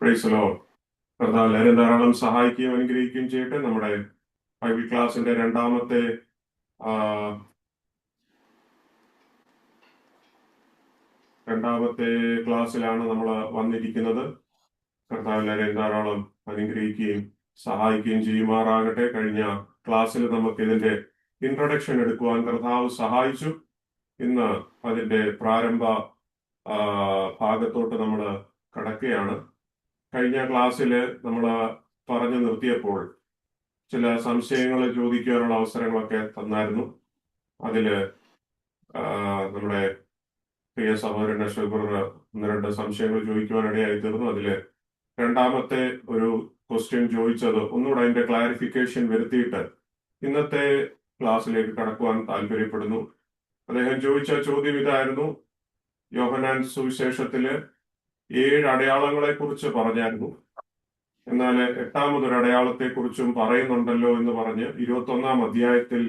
Praise Lord. കർത്താവ് എല്ലാവരും ധാരാളം സഹായിക്കുകയും അനുഗ്രഹിക്കുകയും ചെയ്യട്ടെ. നമ്മുടെ ബൈബിൾ ക്ലാസിന്റെ രണ്ടാമത്തെ ക്ലാസ്സിലാണ് നമ്മൾ വന്നിരിക്കുന്നത്. കർത്താവ് എല്ലാവരെയും ധാരാളം അനുഗ്രഹിക്കുകയും സഹായിക്കുകയും ചെയ്യുമാറാകട്ടെ. കഴിഞ്ഞ ക്ലാസ്സിൽ നമുക്ക് ഇതിന്റെ ഇൻട്രൊഡക്ഷൻ എടുക്കുവാൻ കർത്താവ് സഹായിച്ചു. ഇന്ന് അതിന്റെ പ്രാരംഭ ഭാഗത്തോട്ട് നമ്മൾ കടക്കുകയാണ്. കഴിഞ്ഞ ക്ലാസ്സിൽ നമ്മൾ പറഞ്ഞു നിർത്തിയപ്പോൾ ചില സംശയങ്ങൾ ചോദിക്കാനുള്ള അവസരങ്ങളൊക്കെ തന്നായിരുന്നു. അതില് നമ്മുടെ പ്രിയ സഹോദരൻ അശോകർ ഒന്ന് രണ്ട് സംശയങ്ങൾ ചോദിക്കുവാനിടയായി തീർന്നു. അതില് രണ്ടാമത്തെ ഒരു ക്വസ്റ്റ്യൻ ചോദിച്ചത് ഒന്നുകൂടെ അതിന്റെ ക്ലാരിഫിക്കേഷൻ വരുത്തിയിട്ട് ഇന്നത്തെ ക്ലാസ്സിലേക്ക് കടക്കുവാൻ താല്പര്യപ്പെടുന്നു. അദ്ദേഹം ചോദിച്ച ചോദ്യം ഇതായിരുന്നു: യോഹന്നാൻ സുവിശേഷത്തില് 7 അടയാളങ്ങളെ കുറിച്ച് പറഞ്ഞായിരുന്നു, എന്നാൽ 8ാമതൊരു അടയാളത്തെ കുറിച്ചും പറയുന്നുണ്ടല്ലോ എന്ന് പറഞ്ഞ് 21-ാം അധ്യായത്തിൽ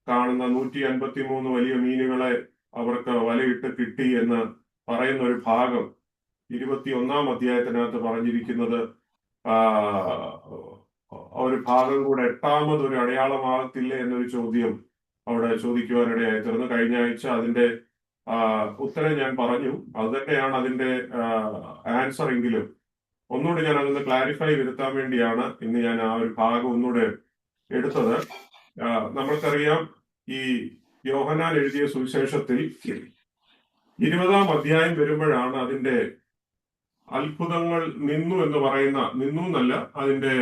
കാണുന്ന 153 വലിയ മീനുകളെ അവർക്ക് വലയിട്ട് കിട്ടി എന്ന് പറയുന്ന ഒരു ഭാഗം 21-ാം അധ്യായത്തിനകത്ത് പറഞ്ഞിരിക്കുന്നത് ഒരു ഭാഗം കൂടെ 8ാമതൊരു അടയാളമാകത്തില്ല എന്നൊരു ചോദ്യം അവിടെ ചോദിക്കുവാനിടയായി തീർന്നു. കഴിഞ്ഞ ആഴ്ച അതിന്റെ ഉത്തരം ഞാൻ പറഞ്ഞു. അത് തന്നെയാണ് അതിന്റെ ആൻസർ എങ്കിലും ഒന്നുകൂടി ഞാൻ അതൊന്ന് ക്ലാരിഫൈ വരുത്താൻ വേണ്ടിയാണ് ഇന്ന് ഞാൻ ആ ഒരു ഭാഗം ഒന്നുകൂടെ എടുത്തത്. നമ്മൾക്കറിയാം, ഈ യോഹന്നാൻ എഴുതിയ സുവിശേഷത്തിൽ 20-ാം അധ്യായം വരുമ്പോഴാണ് അതിന്റെ അത്ഭുതങ്ങൾ നിന്നു എന്നല്ല, അതിന്റെ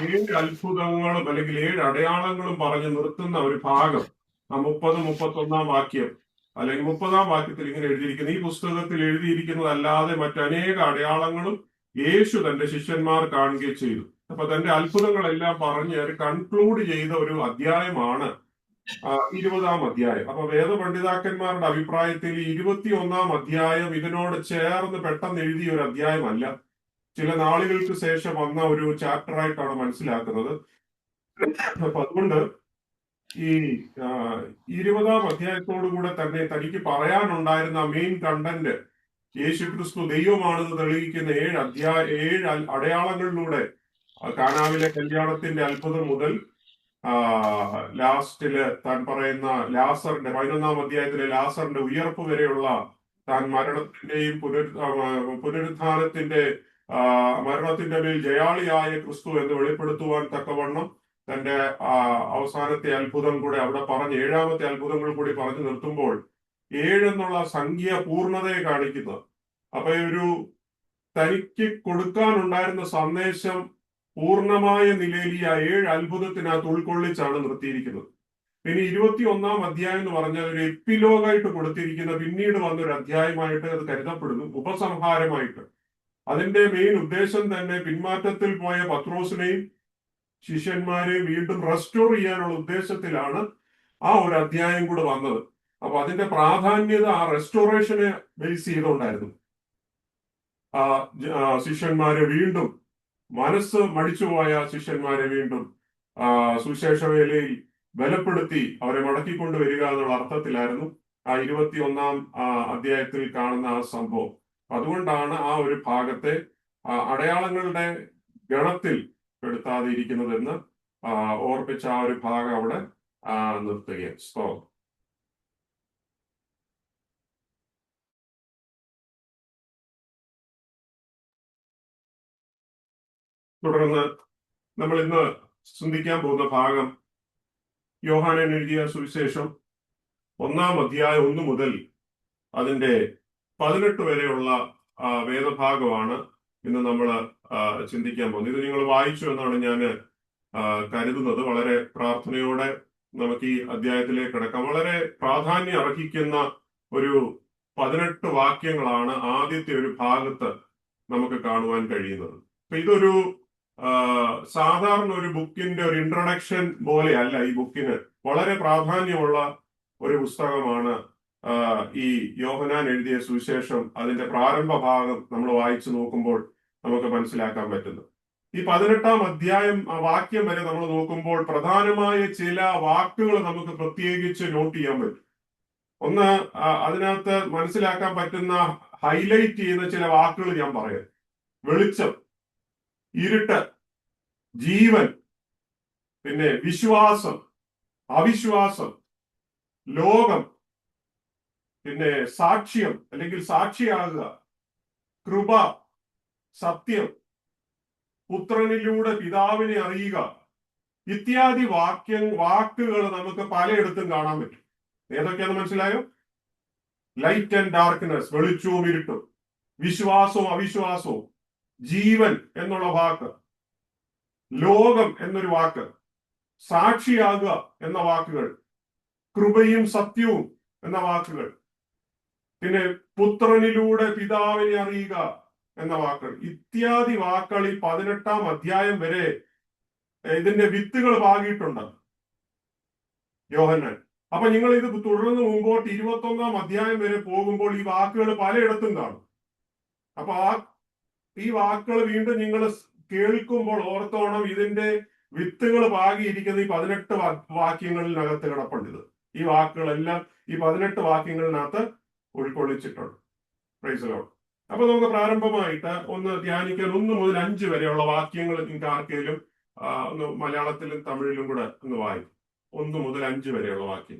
7 അത്ഭുതങ്ങളും അല്ലെങ്കിൽ 7 അടയാളങ്ങളും പറഞ്ഞു നിർത്തുന്ന ഒരു ഭാഗം 30-31 വാക്യം അല്ലെങ്കിൽ 30-ാം വാക്യത്തിൽ ഇങ്ങനെ എഴുതിയിരിക്കുന്നു: ഈ പുസ്തകത്തിൽ എഴുതിയിരിക്കുന്നതല്ലാതെ മറ്റനേക അടയാളങ്ങളും യേശു തന്റെ ശിഷ്യന്മാർ കാണുകയും ചെയ്തു. അപ്പൊ തന്റെ അത്ഭുതങ്ങളെല്ലാം പറഞ്ഞ് കൺക്ലൂഡ് ചെയ്ത ഒരു അധ്യായമാണ് 20-ാം അധ്യായം. അപ്പൊ വേദപണ്ഡിതാക്കന്മാരുടെ അഭിപ്രായത്തിൽ 21-ാം അധ്യായം ഇതിനോട് ചേർന്ന് പെട്ടെന്ന് എഴുതിയ ഒരു അധ്യായമല്ല, ചില നാളുകൾക്ക് ശേഷം വന്ന ഒരു ചാപ്റ്റർ ആയിട്ടാണ് മനസ്സിലാക്കുന്നത്. അപ്പൊ അതുകൊണ്ട് ഈ 20-ാം അധ്യായത്തോടുകൂടെ തന്നെ തനിക്ക് പറയാനുണ്ടായിരുന്ന മെയിൻ കണ്ടന്റ് യേശുക്രിസ്തു ദൈവമാണെന്ന് തെളിയിക്കുന്ന 7 അടയാളങ്ങളിലൂടെ കാനാവിലെ കല്യാണത്തിന്റെ അത്ഭുതം മുതൽ ലാസ്റ്റില് താൻ പറയുന്ന ലാസറിന്റെ 11-ാം അധ്യായത്തിലെ ലാസറിന്റെ ഉയർപ്പ് വരെയുള്ള താൻ മരണത്തിന്റെയും പുനരുത്ഥാനത്തിന്റെ മരണത്തിന്റെ മേൽ ജയാളിയായ ക്രിസ്തു എന്ന് വെളിപ്പെടുത്തുവാൻ തക്കവണ്ണം തന്റെ അവസാനത്തെ അത്ഭുതം കൂടെ അവിടെ പറഞ്ഞ് 7ാമത്തെ അത്ഭുതങ്ങൾ കൂടി പറഞ്ഞു നിർത്തുമ്പോൾ 7 എന്നുള്ള സംഖ്യ പൂർണ്ണതയെ കാണിക്കുന്നത്. അപ്പൊ ഒരു തനിക്ക് കൊടുക്കാനുണ്ടായിരുന്ന സന്ദേശം പൂർണ്ണമായ നിലയിൽ ഈ 7 അത്ഭുതത്തിനകത്ത് ഉൾക്കൊള്ളിച്ചാണ് നിർത്തിയിരിക്കുന്നത്. പിന്നെ 21-ാം അധ്യായം എന്ന് പറഞ്ഞാൽ ഒരു എപ്പിലോഗായിട്ട് കൊടുത്തിരിക്കുന്ന പിന്നീട് വന്നൊരു അധ്യായമായിട്ട് അത് കരുതപ്പെടുന്നു, ഉപസംഹാരമായിട്ട്. അതിന്റെ മെയിൻ ഉദ്ദേശം തന്നെ പിന്മാറ്റത്തിൽ പോയ പത്രോസിനെയും ശിഷ്യന്മാരെ വീണ്ടും റെസ്റ്റോർ ചെയ്യാനുള്ള ഉദ്ദേശത്തിലാണ് ആ ഒരു അധ്യായം കൂടെ വന്നത്. അപ്പൊ അതിന്റെ പ്രാധാന്യത ആ റെസ്റ്റോറേഷനെ ബേസ് ചെയ്തുകൊണ്ടായിരുന്നു. ശിഷ്യന്മാരെ വീണ്ടും, മനസ്സ് മടിച്ചുപോയ ശിഷ്യന്മാരെ വീണ്ടും സുവിശേഷ വേലയിൽ ബലപ്പെടുത്തി അവരെ മടക്കിക്കൊണ്ടുവരിക എന്നുള്ള അർത്ഥത്തിലായിരുന്നു ആ 21-ാം അധ്യായത്തിൽ കാണുന്ന ആ സംഭവം. അതുകൊണ്ടാണ് ആ ഒരു ഭാഗത്തെ അടയാളങ്ങളുടെ ഗണത്തിൽ പെടുത്താതെ ഇരിക്കുന്നതെന്ന് ഓർപ്പിച്ച ആ ഒരു ഭാഗം അവിടെ നിർത്തുകയാണ്. തുടർന്ന് നമ്മൾ ഇന്ന് ചിന്തിക്കാൻ പോകുന്ന ഭാഗം യോഹന്നാൻ എഴുതിയ സുവിശേഷം 1-ാം അധ്യായം 1 മുതൽ അതിന്റെ 18 വരെയുള്ള വേദഭാഗമാണ് ഇന്ന് നമ്മൾ ചിന്തിക്കാൻ പോകുന്നത്. ഇത് നിങ്ങൾ വായിച്ചു എന്നാണ് ഞാൻ കരുതുന്നത്. വളരെ പ്രാർത്ഥനയോടെ നമുക്ക് ഈ അധ്യായത്തിലേക്ക് കിടക്കാം. വളരെ പ്രാധാന്യം അർഹിക്കുന്ന ഒരു 18 വാക്യങ്ങളാണ് ആദ്യത്തെ ഒരു ഭാഗത്ത് നമുക്ക് കാണുവാൻ കഴിയുന്നത്. അപ്പൊ ഇതൊരു സാധാരണ ഒരു ബുക്കിന്റെ ഒരു ഇൻട്രൊഡക്ഷൻ പോലെയല്ല. ഈ ബുക്കിന് വളരെ പ്രാധാന്യമുള്ള ഒരു പുസ്തകമാണ് ഈ യോഹന്നാൻ എഴുതിയ സുവിശേഷം. അതിന്റെ പ്രാരംഭ ഭാഗം നമ്മൾ വായിച്ചു നോക്കുമ്പോൾ നമുക്ക് മനസ്സിലാക്കാൻ പറ്റുന്നു. ഈ 18-ാം അധ്യായം വാക്യം വരെ നമ്മൾ നോക്കുമ്പോൾ പ്രധാനമായ ചില വാക്കുകൾ നമുക്ക് പ്രത്യേകിച്ച് നോട്ട് ചെയ്യാൻ പറ്റും. ഒന്ന്, അതിനകത്ത് മനസ്സിലാക്കാൻ പറ്റുന്ന ഹൈലൈറ്റ് ചെയ്യുന്ന ചില വാക്കുകൾ ഞാൻ പറയാം. വെളിച്ചം, ഇരുട്ട്, ജീവൻ, പിന്നെ വിശ്വാസം, അവിശ്വാസം, ലോകം, പിന്നെ സാക്ഷ്യം അല്ലെങ്കിൽ സാക്ഷിയാകുക, കൃപ, സത്യം, പുത്രനിലൂടെ പിതാവിനെ അറിയുക ഇത്യാദി വാക്കുകൾ നമുക്ക് പലയിടത്തും കാണാൻ പറ്റും. ഏതൊക്കെയാണെന്ന് മനസ്സിലായോ? ലൈറ്റ് ആൻഡ് ഡാർക്ക്നെസ്, വെളിച്ചവും ഇരുട്ടും, വിശ്വാസവും അവിശ്വാസവും, ജീവൻ എന്നുള്ള വാക്ക്, ലോകം എന്നൊരു വാക്ക്, സാക്ഷിയാകുക എന്ന വാക്കുകൾ, കൃപയും സത്യവും എന്ന വാക്കുകൾ, പിന്നെ പുത്രനിലൂടെ പിതാവിനെ അറിയുക എന്ന വാക്കുകൾ ഇത്യാദി വാക്കുകൾ ഈ 18-ാം അധ്യായം വരെ ഇതിന്റെ വിത്തുകൾ പാകിയിട്ടുണ്ട് യോഹന്നാൻ. അപ്പൊ നിങ്ങൾ ഇത് തുടർന്ന് മുമ്പോട്ട് 21-ാം അധ്യായം വരെ പോകുമ്പോൾ ഈ വാക്കുകൾ പലയിടത്തും കാണും. അപ്പൊ ഈ വാക്കുകൾ വീണ്ടും നിങ്ങൾ കേൾക്കുമ്പോൾ ഓർത്തോണം, ഇതിന്റെ വിത്തുകൾ പാകിയിരിക്കുന്ന ഈ 18 വാക്യങ്ങളിനകത്ത് കിടപ്പുണ്ട്. ഈ വാക്കുകളെല്ലാം ഈ 18 വാക്യങ്ങളിനകത്ത് ഉൾക്കൊള്ളിച്ചിട്ടുണ്ട്. Praise the Lord. അപ്പൊ നമുക്ക് പ്രാരംഭമായിട്ട് ഒന്ന് ധ്യാനിക്കാൻ 1 മുതൽ 5 വരെയുള്ള വാക്യങ്ങൾ നിങ്ങൾക്ക് ആർക്കെങ്കിലും ഒന്ന് മലയാളത്തിലും തമിഴിലും കൂടെ ഒന്ന് വായിക്കും. 1 മുതൽ 5 വരെയുള്ള വാക്യം.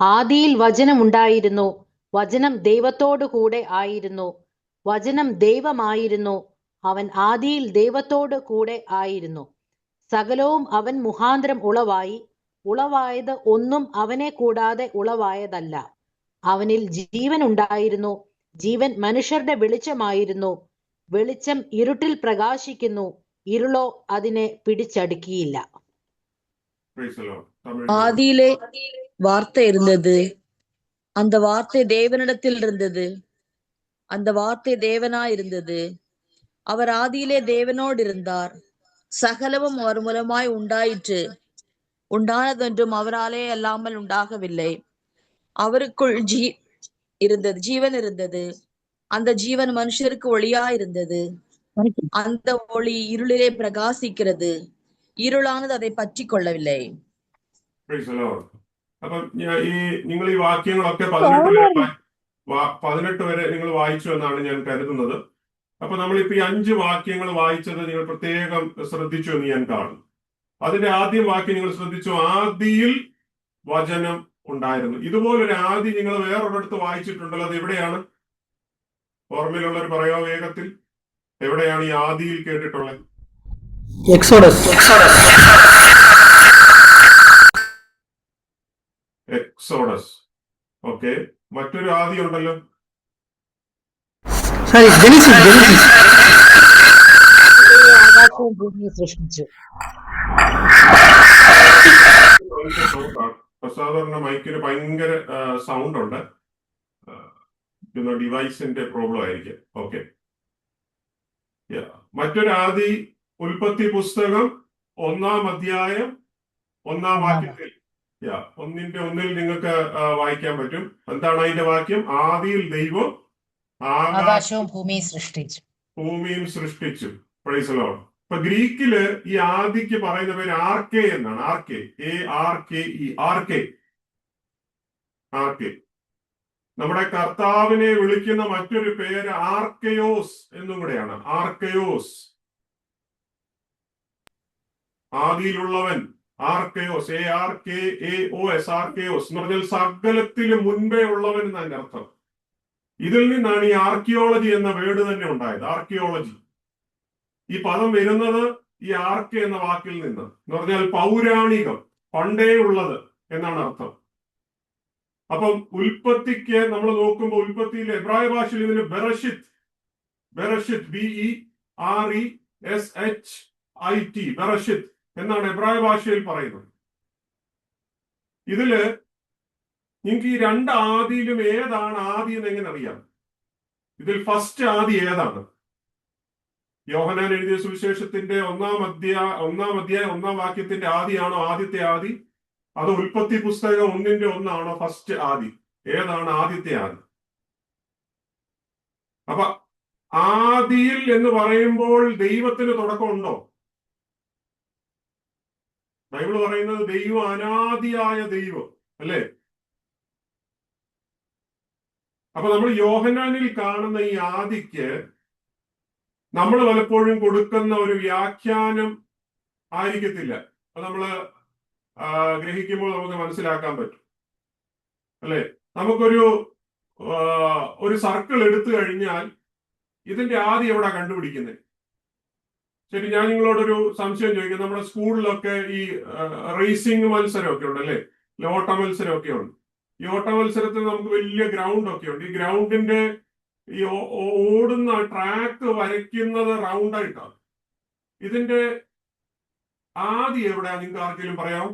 ആദിയിൽ വചനം ഉണ്ടായിരുന്നു, വചനം ദൈവത്തോടു കൂടെ ആയിരുന്നു, വചനം ദൈവമായിരുന്നു, അവൻ ആദിയിൽ ദൈവത്തോടു കൂടെ ആയിരുന്നു. സകലവും അവൻ മുഖാന്തരം ഉളവായി, ഉളവായത് ഒന്നും അവനെ കൂടാതെ ഉളവായതല്ല. അവനിൽ ജീവൻ ഉണ്ടായിരുന്നു, ജീവൻ മനുഷ്യരുടെ വെളിച്ചമായിരുന്നു. വെളിച്ചം ഇരുട്ടിൽ പ്രകാശിക്കുന്നു, ഇരുളോ അതിനെ പിടിച്ചടുക്കിയില്ല. ஆதியிலே வார்த்தை இருந்தது, அந்த வார்த்தை தேவனிடத்தில் இருந்தது, அந்த வார்த்தை தேவனாய் இருந்தது. அவர் ஆதியிலே தேவனோடு இருந்தார். சகலமும் அவர் மூலமாய் உண்டாயிற்று, உண்டானதென்றும் அவராலே அல்லாமல் உண்டாகவில்லை. அவருக்குள் ஜீவன் இருந்தது, அந்த ஜீவன் மனுஷருக்கு ஒளியாய் இருந்தது. அந்த ஒளி இருளிலே பிரகாசிக்கிறது, ഇരുളാണത് அதை പറ്റി കൊള്ളവില്ലേ. അപ്പം ഈ നിങ്ങൾ ഈ വാക്യങ്ങളൊക്കെ 18 വരെ നിങ്ങൾ വായിച്ചു എന്നാണ് ഞാൻ കരുതുന്നത്. അപ്പൊ നമ്മളിപ്പോ ഈ 5 വാക്യങ്ങൾ വായിച്ചത് നിങ്ങൾ പ്രത്യേകം ശ്രദ്ധിച്ചു എന്ന് ഞാൻ കാണുന്നു. അതിന്റെ ആദ്യം വാക്യം നിങ്ങൾ ശ്രദ്ധിച്ചു, ആദിയിൽ വചനം ഉണ്ടായിരുന്നു. ഇതുപോലൊരു ആദി നിങ്ങൾ വേറൊരിടത്ത് വായിച്ചിട്ടുണ്ടല്ലോ. അത് എവിടെയാണ്? ഓർമ്മയിലുള്ളവർ പറയാ വേഗത്തിൽ. എവിടെയാണ് ഈ ആദിയിൽ കേട്ടിട്ടുള്ളത്? എക്സോഡസ്. ഓക്കെ, മറ്റൊരു ആദി ഉണ്ടല്ലോ. ആകാശവും ഭൂമിയെ സൃഷ്ടിച്ചു. സാധാരണ മൈക്കിന് ഭയങ്കര സൗണ്ട് ഉണ്ട്. ഡിവൈസിന്റെ പ്രോബ്ലം ആയിരിക്കും. ഓക്കെ, മറ്റൊരു ആദി ഉൽപ്പത്തി പുസ്തകം 1-ാം അധ്യായം 1-ാം വാക്യത്തിൽ 1-ൽ നിങ്ങൾക്ക് വായിക്കാൻ പറ്റും. എന്താണ് അതിന്റെ വാക്യം? ആദിയിൽ ദൈവം ആകാശവും ഭൂമിയും സൃഷ്ടിച്ചു. Price the Lord. ഇപ്പൊ ഗ്രീക്കില് ഈ ആദിക്ക് പറയുന്ന പേര് ആർക്കെ എന്നാണ്. ആർക്കെ. നമ്മുടെ കർത്താവിനെ വിളിക്കുന്ന മറ്റൊരു പേര് ആർക്കയോസ് എന്നും കൂടെയാണ്. ആർക്കയോസ്, ആദിയിലുള്ളവൻ. ആർക്കയോസ്, ARKAOS, ആർക്കയോസ് എന്ന് പറഞ്ഞാൽ സകലത്തിലും മുൻപേ ഉള്ളവൻ എന്നതിന്റെ അർത്ഥം. ഇതിൽ നിന്നാണ് ഈ ആർക്കിയോളജി എന്ന വേർഡ് തന്നെ ഉണ്ടായത്. ആർക്കിയോളജി, ഈ പദം വരുന്നത് ഈ ആർക്കെ എന്ന വാക്കിൽ നിന്ന്. എന്ന് പറഞ്ഞാൽ പൗരാണികം, പണ്ടേ ഉള്ളത് എന്നാണ് അർത്ഥം. അപ്പം ഉൽപ്പത്തിക്ക് നമ്മൾ നോക്കുമ്പോൾ ഉൽപ്പത്തിയിൽ എബ്രായ ഭാഷയിൽ ഇതിന് ബെറഷിത്ത്, BERESHIT, ബെറഷിത്ത് എന്നാണ് എബ്രായ ഭാഷയിൽ പറയുന്നത്. ഇതില് നിങ്ങൾക്ക് ഈ 2 ആദിയിലും ഏതാണ് ആദി എന്ന് എങ്ങനെ അറിയാം? ഇതിൽ ഫസ്റ്റ് ആദി ഏതാണ്? യോഹന്നാൻ എഴുതിയ സുവിശേഷത്തിന്റെ 1-ാം അധ്യായം 1-ാം വാക്യത്തിന്റെ ആദിയാണോ ആദ്യത്തെ ആദി? അത് ഉൽപ്പത്തി പുസ്തകം 1-ന്റെ 1 ആണോ ഫസ്റ്റ് ആദി? ഏതാണ് ആദ്യത്തെ ആദി? അപ്പൊ ആദിയിൽ എന്ന് പറയുമ്പോൾ ദൈവത്തിന് തുടക്കമുണ്ടോ? ബൈബിൾ പറയുന്നത് ദൈവം അനാദിയായ ദൈവം അല്ലേ? അപ്പൊ നമ്മൾ യോഹന്നാനിൽ കാണുന്ന ഈ ആദിക്ക് നമ്മൾ പലപ്പോഴും കൊടുക്കുന്ന ഒരു വ്യാഖ്യാനം ആയിരിക്കത്തില്ല. അപ്പൊ നമ്മള് ഗ്രഹിക്കുമ്പോൾ നമുക്ക് മനസ്സിലാക്കാൻ പറ്റും, അല്ലെ? നമുക്കൊരു സർക്കിൾ എടുത്തു കഴിഞ്ഞാൽ ഇതിന്റെ ആദി എവിടെ കണ്ടുപിടിക്കുന്നത്? ശരി, ഞാൻ നിങ്ങളോടൊരു സംശയം ചോദിക്കാം. നമ്മുടെ സ്കൂളിലൊക്കെ ഈ റേസിംഗ് മത്സരമൊക്കെ ഉണ്ടല്ലേ, ഓട്ട മത്സരമൊക്കെ ഉണ്ട്. ഈ ഓട്ട മത്സരത്തിൽ നമുക്ക് വലിയ ഗ്രൗണ്ട് ഒക്കെ ഉണ്ട്. ഈ ഗ്രൗണ്ടിന്റെ ഈ ഓടുന്ന ട്രാക്ക് വരയ്ക്കുന്നത് റൗണ്ടായിട്ടാണ്. ഇതിന്റെ ആദി എവിടെയാ? നിങ്ങൾക്ക് ആർക്കെങ്കിലും പറയാമോ?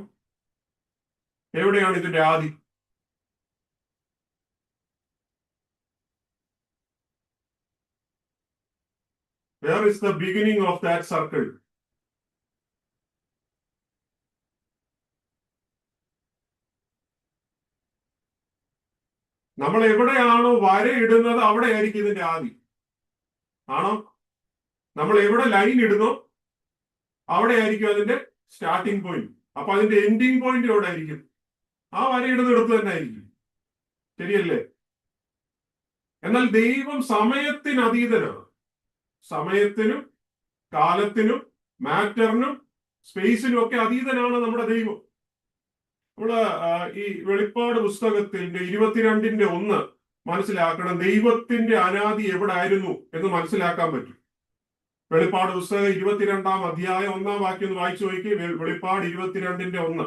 എവിടെയാണ് ഇതിന്റെ ആദി? Where is the beginning of that circle? നമ്മൾ എവിടെയാണോ വരയിടുന്നത് അവിടെ ആയിരിക്കും ഇതിന്റെ ആദി. ആണോ? നമ്മൾ എവിടെ ലൈൻ ഇടുന്നോ അവിടെ ആയിരിക്കും അതിന്റെ സ്റ്റാർട്ടിംഗ് പോയിന്റ്. അപ്പൊ അതിന്റെ എൻഡിങ് പോയിന്റ് എവിടെ ആയിരിക്കും? ആ വരയിടുന്നിടത്ത് തന്നെ ആയിരിക്കും. ശരിയല്ലേ? എന്നാൽ ദൈവം സമയത്തിന് അതീതനാണ്. സമയത്തിനും കാലത്തിനും മാറ്ററിനും സ്പേസിനും ഒക്കെ അതീതനാണ് നമ്മുടെ ദൈവം. നമ്മള് ഈ വെളിപ്പാട് പുസ്തകത്തിന്റെ 22:1 മനസ്സിലാക്കണം. ദൈവത്തിന്റെ അനാദി എവിടെ ആയിരുന്നു എന്ന് മനസ്സിലാക്കാൻ പറ്റും. വെളിപ്പാട് പുസ്തകം 22-ാം അധ്യായം 1-ാം വാക്യം ഒന്ന് വായിച്ചു നോക്കി. വെളിപ്പാട് 22:1,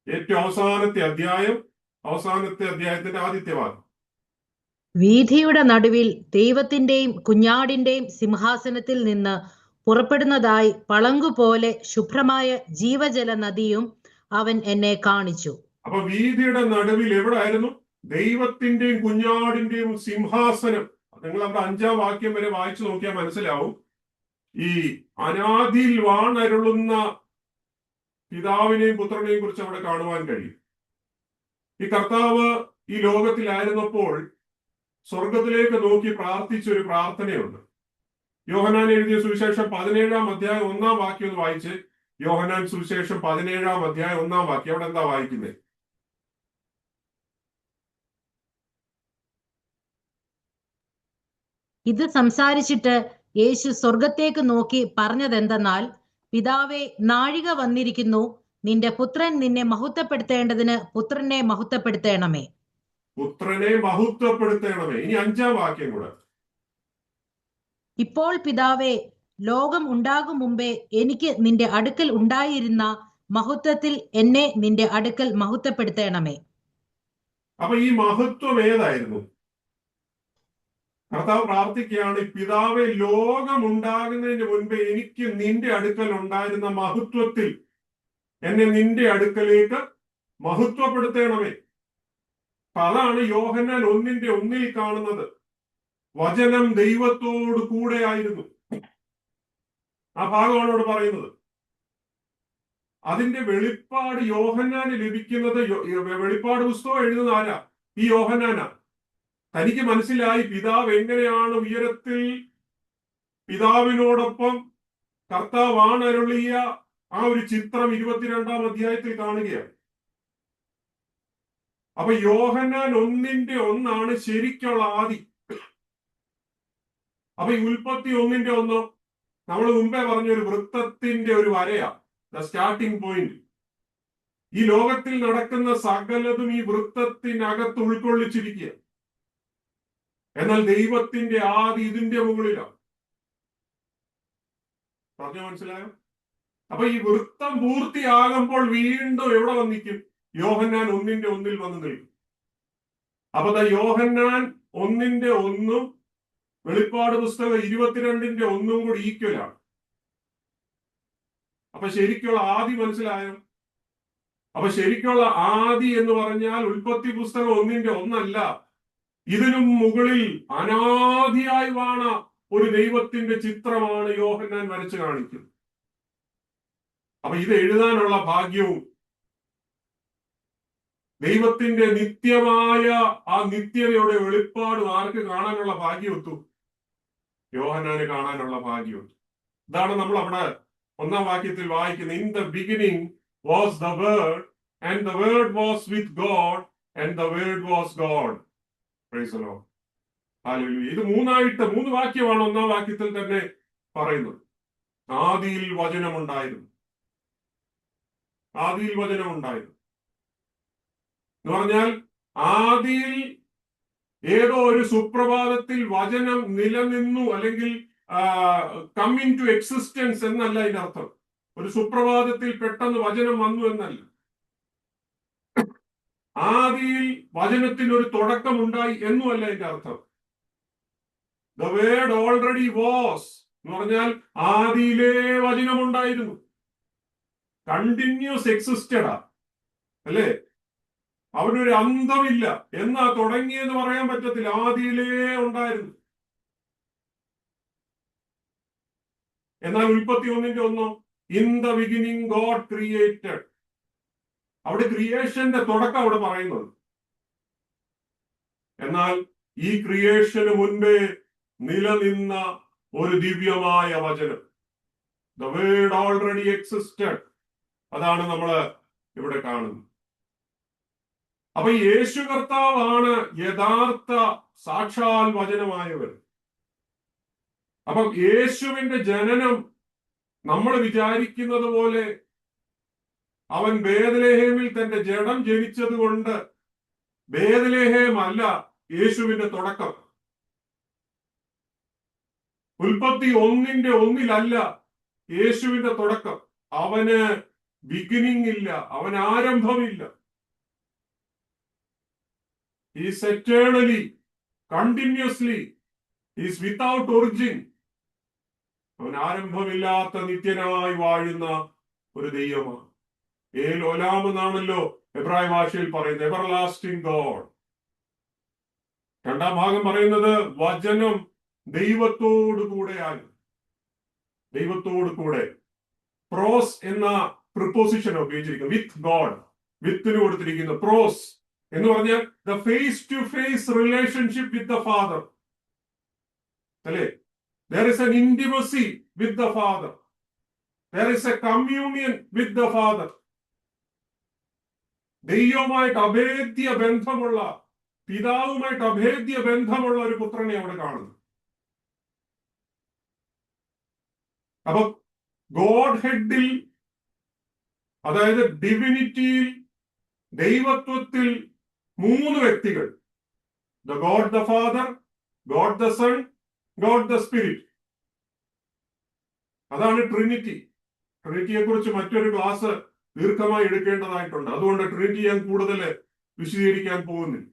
ഏറ്റവും അവസാനത്തെ അധ്യായം, അവസാനത്തെ അധ്യായത്തിന്റെ ആദ്യത്തെ വാക്യം. വീഥിയുടെ നടുവിൽ ദൈവത്തിന്റെയും കുഞ്ഞാടിന്റെയും സിംഹാസനത്തിൽ നിന്ന് പുറപ്പെടുന്നതായി പളങ്കുപോലെ ശുഭ്രമായ ജീവജല നദിയും അവൻ എന്നെ കാണിച്ചു. അപ്പൊ വീഥിയുടെ നടുവിൽ എവിടെ ആയിരുന്നു? ദൈവത്തിന്റെയും കുഞ്ഞാടിന്റെയും സിംഹാസനം. നിങ്ങൾ അവിടെ 5-ാം വാക്യം വരെ വായിച്ചു നോക്കിയാൽ മനസ്സിലാവും. ഈ അനാദിയിൽ വാണരുളുന്ന പിതാവിനെയും പുത്രനെയും കുറിച്ച് അവിടെ കാണുവാൻ കഴിയും. ഈ കർത്താവ് ഈ ലോകത്തിലായിരുന്നപ്പോൾ സ്വർഗത്തിലേക്ക് നോക്കി പ്രാർത്ഥിച്ച ഒരു പ്രാർത്ഥനയുണ്ട്. യോഹന്നാൻ എഴുതിയ സുവിശേഷം 17-ാം അധ്യായം 1-ാം വാക്യം ഒന്ന് വായിച്ച്. യോഹന്നാൻ സുവിശേഷം 17-ാം അധ്യായം 1-ാം വാക്യം. അവിടെ എന്താ വായിക്കുന്നത്? ഇത് സംസാരിച്ചിട്ട് യേശു സ്വർഗത്തേക്ക് നോക്കി പറഞ്ഞതെന്തെന്നാൽ, പിതാവേ, നാഴിക വന്നിരിക്കുന്നു, നിന്റെ പുത്രൻ നിന്നെ മഹത്വപ്പെടുത്തേണ്ടതിന് പുത്രനെ മഹത്വപ്പെടുത്തേണമേ. പുത്രനെ മഹത്വപ്പെടുത്തേണമേ. ഇനി 5-ാം വാക്യം കൂടെ. ഇപ്പോൾ പിതാവേ, ലോകം ഉണ്ടാകും മുമ്പേ എനിക്ക് നിന്റെ അടുക്കൽ ഉണ്ടായിരുന്ന മഹത്വത്തിൽ എന്നെ നിന്റെ അടുക്കൽ മഹത്വപ്പെടുത്തേണമേ. അപ്പൊ ഈ മഹത്വം ഏതായിരുന്നു? കർത്താവ് പ്രാർത്ഥിക്കുകയാണ്, പിതാവേ, ലോകം ഉണ്ടാകുന്നതിന് മുൻപേ എനിക്ക് നിന്റെ അടുക്കൽ ഉണ്ടായിരുന്ന മഹത്വത്തിൽ എന്നെ നിന്റെ അടുക്കലേക്ക് മഹത്വപ്പെടുത്തേണമേ. അതാണ് യോഹന്നാൻ 1:1 കാണുന്നത്. വചനം ദൈവത്തോട് കൂടെ ആയിരുന്നു. ആ ഭാഗമാണ് ഇവിടെ പറയുന്നത്. അതിന്റെ വെളിപ്പാട് യോഹന്നാന് ലഭിക്കുന്നത്, വെളിപ്പാട് പുസ്തകം എഴുതുന്ന ആരാ? ഈ യോഹന്നാനാ. തനിക്ക് മനസ്സിലായി പിതാവ് എങ്ങനെയാണ് ഉയരത്തിൽ പിതാവിനോടൊപ്പം കർത്താവ് വാണരുളിയ ആ ഒരു ചിത്രം 22-ാം അധ്യായത്തിൽ കാണുകയാണ്. അപ്പൊ യോഹന്നാൻ 1:1 ശരിക്കുള്ള ആദി. അപ്പൊ ഈ ഉൽപ്പത്തി 1:1 നമ്മൾ മുമ്പേ പറഞ്ഞൊരു വൃത്തത്തിന്റെ ഒരു വരയാ, ദ സ്റ്റാർട്ടിംഗ് പോയിന്റ്. ഈ ലോകത്തിൽ നടക്കുന്ന സകലതും ഈ വൃത്തത്തിനകത്ത് ഉൾക്കൊള്ളിച്ചിരിക്കുക. എന്നാൽ ദൈവത്തിന്റെ ആദി ഇതിന്റെ മുകളിലാണ്. പറഞ്ഞു മനസ്സിലായോ? അപ്പൊ ഈ വൃത്തം പൂർത്തിയാകുമ്പോൾ വീണ്ടും എവിടെ വന്നിക്കും? യോഹന്നാൻ 1:1 വന്ന് നിൽക്കും. അപ്പൊ യോഹന്നാൻ 1:1 വെളിപ്പാട് പുസ്തകം 22:1 കൂടി ഈക്വലാണ്. അപ്പൊ ശരിക്കുള്ള ആദി മനസ്സിലായോ? അപ്പൊ ശരിക്കുള്ള ആദി എന്ന് പറഞ്ഞാൽ ഉൽപ്പത്തി പുസ്തകം 1:1 അല്ല. ഇതിനും മുകളിൽ അനാദിയായി വാണ ഒരു ദൈവത്തിന്റെ ചിത്രമാണ് യോഹന്നാൻ വരച്ചു കാണിക്കുന്നത്. അപ്പൊ ഇത് എഴുതാനുള്ള ഭാഗ്യവും ദൈവത്തിന്റെ നിത്യമായ ആ നിത്യതയുടെ വെളിപ്പാടും ആർക്ക് കാണാനുള്ള ഭാഗ്യം ഒത്തു? യോഹന്നാന് കാണാനുള്ള ഭാഗ്യം. ഇതാണ് നമ്മൾ അവിടെ 1-ാം വാക്യത്തിൽ വായിക്കുന്നത്. In the beginning was the word and the word was with God and the word was God. Price the Lord. Hallelujah. ഇത് മൂന്ന് വാക്യമാണ് ഒന്നാം വാക്യത്തിൽ തന്നെ പറയുന്നത്. ആദിയിൽ വചനമുണ്ടായിരുന്നു. ആദിയിൽ വചനമുണ്ടായിരുന്നു എന്ന് പറഞ്ഞാൽ ആദിയിൽ ഏതോ ഒരു സുപ്രഭാതത്തിൽ വചനം നിലനിന്നു, അല്ലെങ്കിൽ കമ്മിങ് ടു എക്സിസ്റ്റൻസ് എന്നല്ല അതിന്റെ അർത്ഥം. ഒരു സുപ്രഭാതത്തിൽ പെട്ടെന്ന് വചനം വന്നു എന്നല്ല. ആദിയിൽ വചനത്തിന് ഒരു തുടക്കം ഉണ്ടായി എന്നുമല്ല അതിന്റെ അർത്ഥം. ദ വേർഡ് ഓൾറെഡി വാസ് എന്ന് പറഞ്ഞാൽ ആദിയിലേ വചനമുണ്ടായിരുന്നു. കണ്ടിന്യൂസ് എക്സിസ്റ്റഡാ, അല്ലേ? അവനൊരു അന്തമില്ല. എന്നാ തുടങ്ങിയെന്ന് പറയാൻ പറ്റത്തില്ല. ആദിയിലേ ഉണ്ടായിരുന്നു. എന്നാൽ 1:1 in the beginning God created. അവിടെ ക്രിയേഷന്റെ തുടക്കം അവിടെ പറയുന്നത്. എന്നാൽ ഈ ക്രിയേഷന് മുൻപേ നിലനിന്ന ഒരു ദിവ്യമായ വചനം, ദ വേർഡ് ഓൾറെഡി എക്സിസ്റ്റഡ്. അതാണ് നമ്മൾ ഇവിടെ കാണുന്നത്. അപ്പൊ യേശു കർത്താവാണ് യഥാർത്ഥ സാക്ഷാൽ വചനമായവർ. അപ്പൊ യേശുവിന്റെ ജനനം നമ്മൾ വിചാരിക്കുന്നത് പോലെ അവൻ ബേത്ലഹേമിൽ തന്റെ ജഡം ജനിച്ചത് കൊണ്ട് ബേത്ലഹേം അല്ല യേശുവിന്റെ തുടക്കം. 1:1 യേശുവിന്റെ തുടക്കം. അവന് ബിഗിനിങ് ഇല്ല, അവന് ആരംഭമില്ല. Is eternally, continuously, is without origin. അവൻ ആരംഭമില്ലാത്ത നിത്യനായി വാഴുന്ന ഒരു ദൈവമാണ്. ഏൽ ഒലാം എന്നാണല്ലോ എബ്രായ ഭാഷയിൽ പറയുന്നത്, എവർലാസ്റ്റിംഗ് ഗോഡ്. രണ്ടാം ഭാഗം പറയുന്നത് വചനം ദൈവത്തോടു കൂടെയാണ്. ദൈവത്തോടു കൂടെ. പ്രോസ് എന്ന പ്രിപ്പോസിഷൻ ഉപയോഗിച്ചിരിക്കുന്നു. വിത്ത് ഗോഡ്, വിത്തിന് കൊടുത്തിരിക്കുന്നു. പ്രോസ് എന്ന് പറഞ്ഞാൽ the face to face relationship with the Father, അല്ലേ? There is an intimacy with the Father. There is a communion with the Father. ദൈവവുമായിട്ട് അഭേദ്യ ബന്ധമുള്ള, പിതാവുമായിട്ട് അഭേദ്യ ബന്ധമുള്ള ഒരു പുത്രനെ അവിടെ കാണുന്നു. അപ്പൊ ഗോഡ് ഹെഡിൽ, അതായത് ഡിവിനിറ്റിയിൽ, ദൈവത്വത്തിൽ 3 വ്യക്തികൾ. The God the Father, God the Son, God the Spirit. അതാണ് ട്രിനിറ്റി. ട്രിനിറ്റിയെ കുറിച്ച് മറ്റൊരു ക്ലാസ് ദീർഘമായി എടുക്കേണ്ടതായിട്ടുണ്ട്. അതുകൊണ്ട് ട്രിനിറ്റി ഞാൻ കൂടുതൽ വിശദീകരിക്കാൻ പോകുന്നില്ല.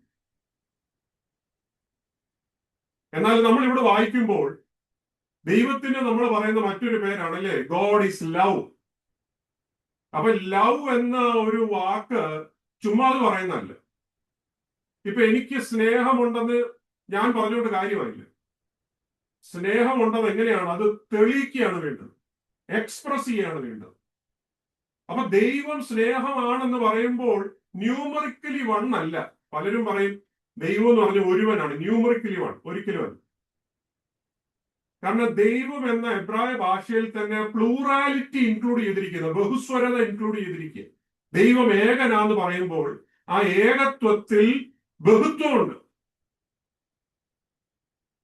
എന്നാൽ നമ്മൾ ഇവിടെ വായിക്കുമ്പോൾ ദൈവത്തിന് നമ്മൾ പറയുന്ന മറ്റൊരു പേരാണ്, അല്ലേ? God is love. അപ്പൊ ലവ് എന്ന ഒരു വാക്ക് ചുമ്മാതെ പറയുന്നതല്ല. ഇപ്പൊ എനിക്ക് സ്നേഹമുണ്ടെന്ന് ഞാൻ പറഞ്ഞുകൊണ്ട് കാര്യമായില്ല. സ്നേഹമുണ്ടത് എങ്ങനെയാണ്? അത് തെളിയിക്കുകയാണ് വേണ്ടത്, എക്സ്പ്രസ് ചെയ്യാണ് വേണ്ടത്. അപ്പൊ ദൈവം സ്നേഹമാണെന്ന് പറയുമ്പോൾ ന്യൂമറിക്കലി 1 അല്ല. പലരും പറയും ദൈവം എന്ന് പറഞ്ഞ ഒരുവനാണ്. ന്യൂമറിക്കലി 1 ഒരിക്കലും അല്ല. കാരണം ദൈവം എന്ന എബ്രായ ഭാഷയിൽ തന്നെ പ്ലൂറാലിറ്റി ഇൻക്ലൂഡ് ചെയ്തിരിക്കുന്നത്, ബഹുസ്വരത ഇൻക്ലൂഡ് ചെയ്തിരിക്കുക. ദൈവം ഏകനാന്ന് പറയുമ്പോൾ ആ ഏകത്വത്തിൽ ബഹുത്വമുണ്ട്.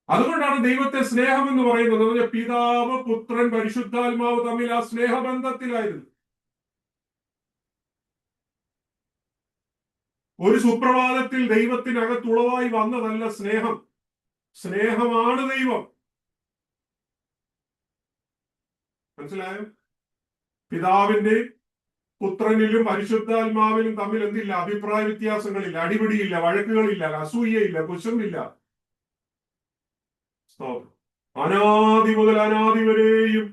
അതുകൊണ്ടാണ് ദൈവത്തെ സ്നേഹം എന്ന് പറയുന്നത്. പിതാവ്, പുത്രൻ, പരിശുദ്ധാത്മാവ് തമ്മിൽ ആ സ്നേഹബന്ധത്തിലായിരുന്നു. ഒരു സുപ്രഭാതത്തിൽ ദൈവത്തിനകത്തുളവായി വന്നതല്ല സ്നേഹം. സ്നേഹമാണ് ദൈവം. മനസ്സിലായോ? പിതാവിന്റെ പുത്രനിലും പരിശുദ്ധാത്മാവിലും തമ്മിൽ എന്തില്ല? അഭിപ്രായ വ്യത്യാസങ്ങളില്ല, അടിപിടിയില്ല, വഴക്കുകളില്ല, അസൂയയില്ല, കുശമില്ല. അനാദി മുതൽ അനാദി വരെയും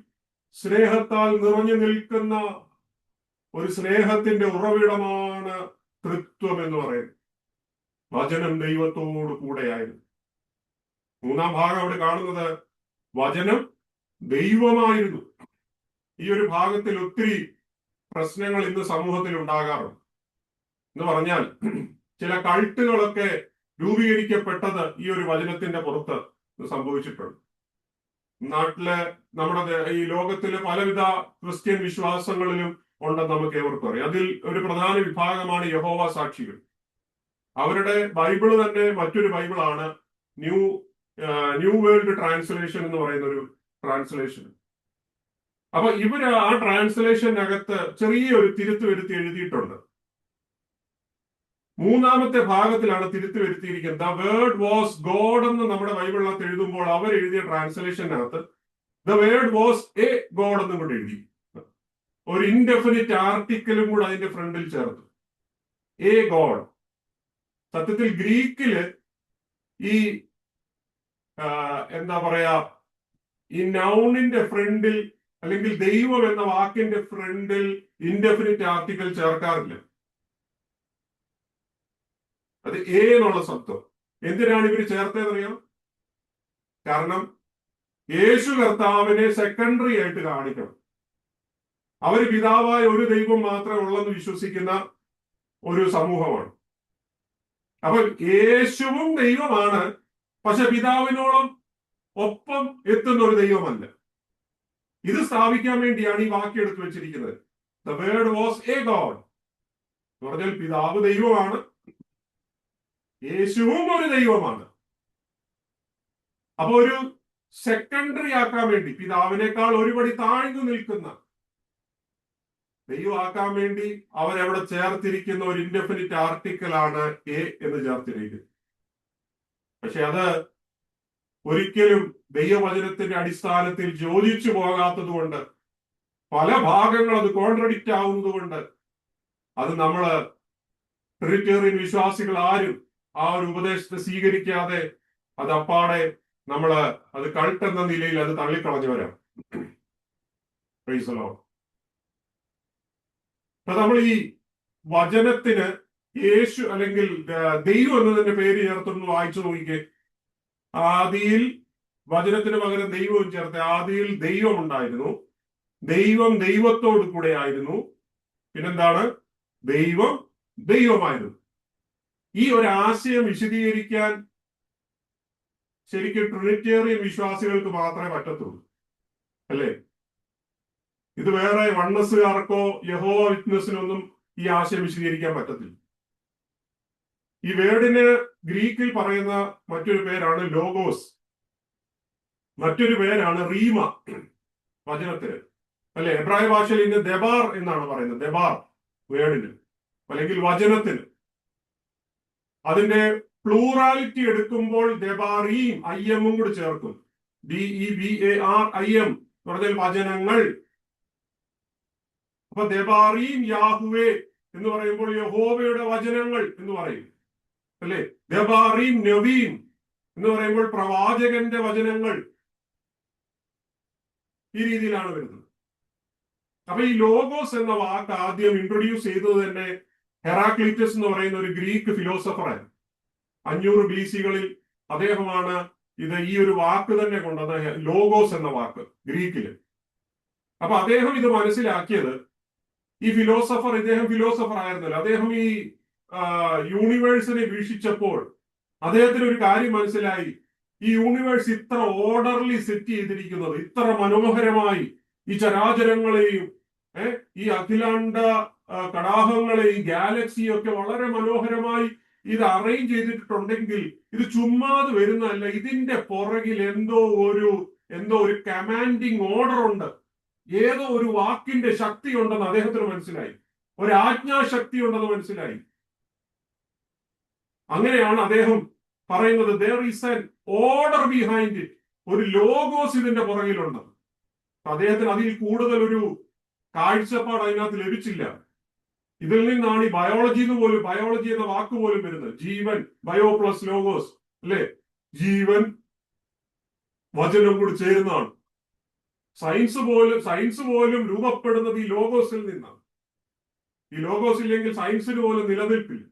സ്നേഹത്താൽ നിറഞ്ഞു നിൽക്കുന്ന ഒരു സ്നേഹത്തിന്റെ ഉറവിടമാണ് തൃത്വം എന്ന് പറയുന്നത്. വചനം ദൈവത്തോടു കൂടെയായിരുന്നു. 3-ാം ഭാഗം അവിടെ കാണുന്നത് വചനം ദൈവമായിരുന്നു. ഈ ഒരു ഭാഗത്തിൽ ഒത്തിരി പ്രശ്നങ്ങൾ ഇന്ന് സമൂഹത്തിൽ ഉണ്ടാകാറുണ്ട്. എന്ന് പറഞ്ഞാൽ ചില കൾട്ടുകളൊക്കെ രൂപീകരിക്കപ്പെട്ടത് ഈ ഒരു വചനത്തിന്റെ പുറത്ത് സംഭവിച്ചിട്ടുണ്ട്. നാട്ടില്, നമ്മുടെ ഈ ലോകത്തിലെ പലവിധ ക്രിസ്ത്യൻ വിശ്വാസങ്ങളിലും ഉണ്ടെന്ന് നമുക്ക് ഏവർക്കും അറിയാം. അതിൽ ഒരു പ്രധാന വിഭാഗമാണ് യഹോവ സാക്ഷികൾ. അവരുടെ ബൈബിള് തന്നെ മറ്റൊരു ബൈബിളാണ് ന്യൂ വേൾഡ് ട്രാൻസ്ലേഷൻ എന്ന് പറയുന്ന ഒരു ട്രാൻസ്ലേഷൻ. അപ്പൊ ഇവര് ആ ട്രാൻസ്ലേഷനകത്ത് ചെറിയൊരു തിരുത്ത് വരുത്തി എഴുതിയിട്ടുണ്ട്. 3-ാമത്തെ ഭാഗത്തിലാണ് തിരുത്ത് വരുത്തിയിരിക്കുന്നത്. ദ വേർഡ് വാസ് ഗോഡ് എന്ന് നമ്മുടെ ബൈബിളിനകത്ത് എഴുതുമ്പോൾ അവർ എഴുതിയ ട്രാൻസ്ലേഷനകത്ത് the word was a God എന്നും കൂടെ എഴുതി. ഒരു ഇൻഡെഫിനിറ്റ് ആർട്ടിക്കിളും കൂടെ അതിന്റെ ഫ്രണ്ടിൽ ചേർത്തു, എ ഗോഡ്. സത്യത്തിൽ ഗ്രീക്കില് ഈ എന്താ പറയാ, ഈ നൗണിന്റെ ഫ്രണ്ടിൽ അല്ലെങ്കിൽ ദൈവം എന്ന വാക്കിന്റെ ഫ്രണ്ടിൽ ഇൻഡെഫിനിറ്റ് ആർട്ടിക്കിൾ ചേർക്കാറില്ല. അത് എ എന്നുള്ള ശബ്ദം. എന്തിനാണ് ഇവർ ചേർത്തതെന്നറിയാം? കാരണം യേശു കർത്താവിനെ സെക്കൻഡറി ആയിട്ട് കാണിക്കണം. അവര് പിതാവായ ഒരു ദൈവം മാത്രമേ ഉള്ളെന്ന് വിശ്വസിക്കുന്ന ഒരു സമൂഹമാണ്. അപ്പൊ യേശുവും ദൈവമാണ്, പക്ഷെ പിതാവിനോളം ഒപ്പം എത്തുന്ന ഒരു ദൈവമല്ല. ഇത് സ്ഥാപിക്കാൻ വേണ്ടിയാണ് ഈ വാക്യം എടുത്തു വെച്ചിരിക്കുന്നത്. The word was a God എന്ന് പറഞ്ഞാൽ പിതാവ് ദൈവമാണ്, യേശുവും ഒരു ദൈവമാണ്. അപ്പൊ ഒരു സെക്കൻഡറി ആക്കാൻ വേണ്ടി, പിതാവിനേക്കാൾ ഒരുപടി താഴ്ന്നു നിൽക്കുന്ന ദൈവമാക്കാൻ വേണ്ടി അവരവിടെ ചേർത്തിരിക്കുന്ന ഒരു ഇൻഡെഫിനിറ്റ് ആർട്ടിക്കിൾ ആണ് എ എന്ന് ചേർത്തിരിക്കുന്നത്. പക്ഷെ അത് ഒരിക്കലും ദൈവവചനത്തിന്റെ അടിസ്ഥാനത്തിൽ യോജിച്ചു പോകാത്തത് കൊണ്ട്, പല ഭാഗങ്ങൾ അത് കോൺട്രഡിക്റ്റ് ആവുന്നത് കൊണ്ട്, അത് നമ്മള് ട്രിനിറ്റേറിയൻ വിശ്വാസികൾ ആരും ആ ഒരു ഉപദേശത്തെ സ്വീകരിക്കാതെ അത് അപ്പാടെ അത് കൾട്ട് എന്ന നിലയിൽ അത് തള്ളിക്കളഞ്ഞവരാണ്. Price the Lord. അപ്പൊ നമ്മൾ ഈ വചനത്തിന് യേശു അല്ലെങ്കിൽ ദൈവം എന്നതിന്റെ പേര് ചേർത്തൊന്ന് വായിച്ചു നോക്കിക്കേ. ആദിയിൽ വചനത്തിന് പകരം ദൈവവും ചേർത്ത്. ആദിയിൽ ദൈവം ഉണ്ടായിരുന്നു, ദൈവം ദൈവത്തോടു കൂടെ ആയിരുന്നു, പിന്നെന്താണ്? ദൈവം ദൈവമായിരുന്നു. ഈ ഒരു ആശയം വിശദീകരിക്കാൻ ശരിക്കും ട്രിനിറ്റേറിയൻ വിശ്വാസികൾക്ക് മാത്രമേ പറ്റത്തുള്ളൂ, അല്ലേ? ഇത് വേറെ വണ്ണസ്സുകാർക്കോ യഹോവ വിറ്റ്നസിനൊന്നും ഈ ആശയം വിശദീകരിക്കാൻ പറ്റത്തില്ല. ഈ വേർഡിന് ഗ്രീക്കിൽ പറയുന്ന മറ്റൊരു പേരാണ് ലോഗോസ്, മറ്റൊരു പേരാണ് റീമ വചനത്തിന്, അല്ലെ? എബ്രായ ഭാഷയിൽ ഇന്ന് ദെബാർ എന്നാണ് പറയുന്നത്. ദെബാർ വേർഡിന് അല്ലെങ്കിൽ വചനത്തിന്. അതിന്റെ പ്ലൂറാലിറ്റി എടുക്കുമ്പോൾ ദെബാറീം IM കൂടി ചേർക്കും. DEBARIM എന്ന് പറഞ്ഞാൽ വചനങ്ങൾ. അപ്പൊ ദെബാറീം യാഹുവേ എന്ന് പറയുമ്പോൾ യഹോവയുടെ വചനങ്ങൾ എന്ന് പറയും, അല്ലെ? ദെബാറീം നവീം എന്ന് പറയുമ്പോൾ പ്രവാചകന്റെ വചനങ്ങൾ. ഈ രീതിയിലാണ് വരുന്നത്. അപ്പൊ ഈ ലോഗോസ് എന്ന വാക്ക് ആദ്യം ഇൻട്രൊഡ്യൂസ് ചെയ്തത് തന്നെ ഹെറാക്ലിറ്റസ് എന്ന് പറയുന്ന ഒരു ഗ്രീക്ക് ഫിലോസഫറായിരുന്നു. 500 BC അദ്ദേഹമാണ് ഈ ഒരു വാക്ക് തന്നെ കൊണ്ടുവന്ന ലോഗോസ് എന്ന വാക്ക് ഗ്രീക്കില്. അപ്പൊ അദ്ദേഹം ഇത് മനസ്സിലാക്കിയത്, ഈ ഇദ്ദേഹം ഫിലോസഫർ ആയിരുന്നല്ലോ, അദ്ദേഹം ഈ യൂണിവേഴ്സിനെ വീക്ഷിച്ചപ്പോൾ അദ്ദേഹത്തിന് ഒരു കാര്യം മനസ്സിലായി. ഈ യൂണിവേഴ്സ് ഇത്ര ഓർഡർലി സെറ്റ് ചെയ്തിരിക്കുന്നത്, ഇത്ര മനോഹരമായി ഈ ചരാചരങ്ങളെയും ഈ അഖിലാണ്ട കടാഹങ്ങളെയും ഗാലക്സിയും ഒക്കെ വളരെ മനോഹരമായി ഇത് അറേഞ്ച് ചെയ്തിട്ടുണ്ടെങ്കിൽ ഇത് ചുമ്മാതെ വരുന്നതല്ല. ഇതിന്റെ പുറകിൽ എന്തോ ഒരു കമാൻഡിങ് ഓർഡർ ഉണ്ട്, ഏതോ ഒരു വാക്കിന്റെ ശക്തി ഉണ്ടെന്ന് അദ്ദേഹത്തിന് മനസ്സിലായി, ഒരു ആജ്ഞാശക്തി ഉണ്ടെന്ന് മനസ്സിലായി. അങ്ങനെയാണ് അദ്ദേഹം പറയുന്നത് there is an order behind it, ഒരു ലോഗോസ് ഇതിന്റെ പുറകിലുണ്ട്. അദ്ദേഹത്തിന് അതിൽ കൂടുതൽ ഒരു കാഴ്ചപ്പാട് അതിനകത്ത് ലഭിച്ചില്ല. ഇതിൽ നിന്നാണ് ഈ ബയോളജി എന്ന വാക്ക് പോലും വരുന്നത്. ജീവൻ, ബയോ പ്ലസ് ലോഗോസ്, അല്ലെ? ജീവൻ വചനം കൂടി ചേരുന്നതാണ്. സയൻസ് പോലും രൂപപ്പെടുന്നത് ഈ ലോഗോസിൽ നിന്നാണ്. ഈ ലോഗോസ് ഇല്ലെങ്കിൽ സയൻസിന് പോലും നിലനിൽപ്പില്ല.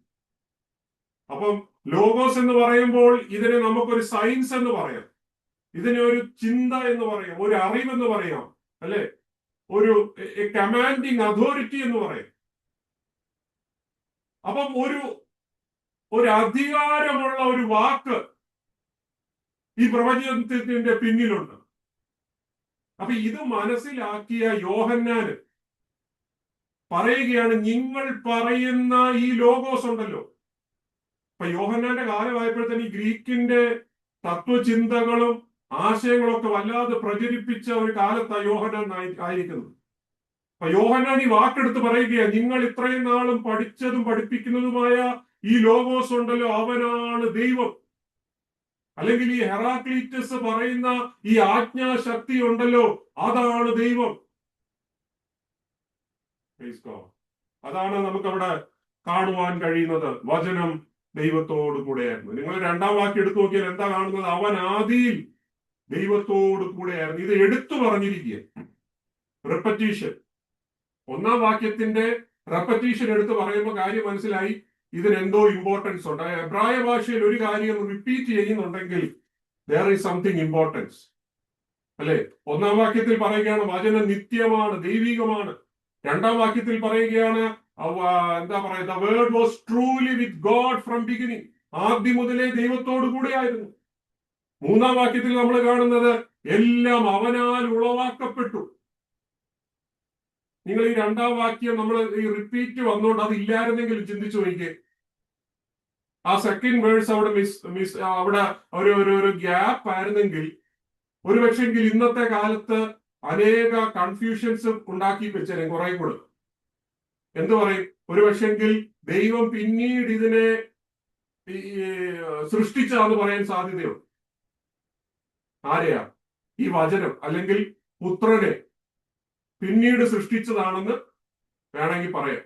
അപ്പം ലോഗോസ് എന്ന് പറയുമ്പോൾ ഇതിനെ നമുക്കൊരു സയൻസ് എന്ന് പറയാം, ഇതിനെ ഒരു ചിന്ത എന്ന് പറയാം, ഒരു അറിവെന്ന് പറയാം, അല്ലെ? ഒരു കമാൻഡിങ് അതോറിറ്റി എന്ന് പറയാം. അപ്പം ഒരു അധികാരമുള്ള ഒരു വാക്ക് ഈ പ്രപഞ്ചത്തിന്റെ പിന്നിലുണ്ട്. അപ്പൊ ഇത് മനസ്സിലാക്കിയ യോഹന്നാന് പറയുകയാണ്, നിങ്ങൾ പറയുന്ന ഈ ലോഗോസ് ഉണ്ടല്ലോ, അപ്പൊ യോഹന്നാന്റെ കാലമായപ്പോഴത്തേന് ഈ ഗ്രീക്കിന്റെ തത്വചിന്തകളും ആശയങ്ങളും ഒക്കെ വല്ലാതെ പ്രചരിപ്പിച്ച ഒരു കാലത്താണ് യോഹന്നാൻ ആയിരിക്കുന്നത്. അപ്പൊ യോഹന്നാൻ ഈ വാക്കെടുത്ത് പറയുകയാണ്, നിങ്ങൾ ഇത്രയും നാളും പഠിച്ചതും പഠിപ്പിക്കുന്നതുമായ ഈ ലോഗോസ് ഉണ്ടല്ലോ, അവനാണ് ദൈവം. അല്ലെങ്കിൽ ഈ ഹെറാക്ലീറ്റസ് പറയുന്ന ഈ ആജ്ഞാശക്തി ഉണ്ടല്ലോ, അതാണ് ദൈവം. അതാണ് നമുക്കവിടെ കാണുവാൻ കഴിയുന്നത്. വചനം ദൈവത്തോടു കൂടെയായിരുന്നു. നിങ്ങൾ രണ്ടാം വാക്യം എടുത്തു നോക്കിയാൽ എന്താ കാണുന്നത്? അവൻ ആദിയിൽ ദൈവത്തോടു കൂടെയായിരുന്നു. ഇത് എടുത്തു പറഞ്ഞിരിക്കുക, റെപ്പറ്റീഷൻ. ഒന്നാം വാക്യത്തിന്റെ റെപ്പറ്റീഷൻ എടുത്ത് പറയുമ്പോൾ കാര്യം മനസ്സിലായി, ഇതിനെന്തോ ഇമ്പോർട്ടൻസ് ഉണ്ട്. എബ്രായ ഭാഷയിൽ ഒരു കാര്യം റിപ്പീറ്റ് ചെയ്യുന്നുണ്ടെങ്കിൽ there is something importance, അല്ലെ? ഒന്നാം വാക്യത്തിൽ പറയുകയാണ് വചനം നിത്യമാണ്, ദൈവികമാണ്. രണ്ടാം വാക്യത്തിൽ പറയുകയാണ് എന്താ പറയുക, the word was truly with God from beginning, ആദ്യം മുതലേ ദൈവത്തോടു കൂടെയായിരുന്നു. മൂന്നാം വാക്യത്തിൽ നമ്മൾ കാണുന്നത് എല്ലാം അവനാൽ ഉളവാക്കപ്പെട്ടു. നിങ്ങൾ ഈ രണ്ടാം വാക്യം നമ്മൾ ഈ റിപ്പീറ്റ് വന്നുകൊണ്ട് അത് ഇല്ലായിരുന്നെങ്കിലും ചിന്തിച്ചു നോക്കിയേ. ആ സെക്കൻഡ് വേഴ്സ് അവിടെ ഒരു ഗ്യാപ്പ് ആയിരുന്നെങ്കിൽ ഒരുപക്ഷെങ്കിൽ ഇന്നത്തെ കാലത്ത് അനേക കൺഫ്യൂഷൻസ് ഉണ്ടാക്കി വെച്ചേനെ കുറെ കൂടെ. എന്തു പറയും? ഒരുപക്ഷെങ്കിൽ ദൈവം പിന്നീട് ഇതിനെ സൃഷ്ടിച്ചാന്ന് പറയാൻ സാധ്യതയുണ്ട്. ആരെയാ? ഈ വചനം അല്ലെങ്കിൽ പുത്രനെ പിന്നീട് സൃഷ്ടിച്ചതാണെന്ന് വേണമെങ്കിൽ പറയാം.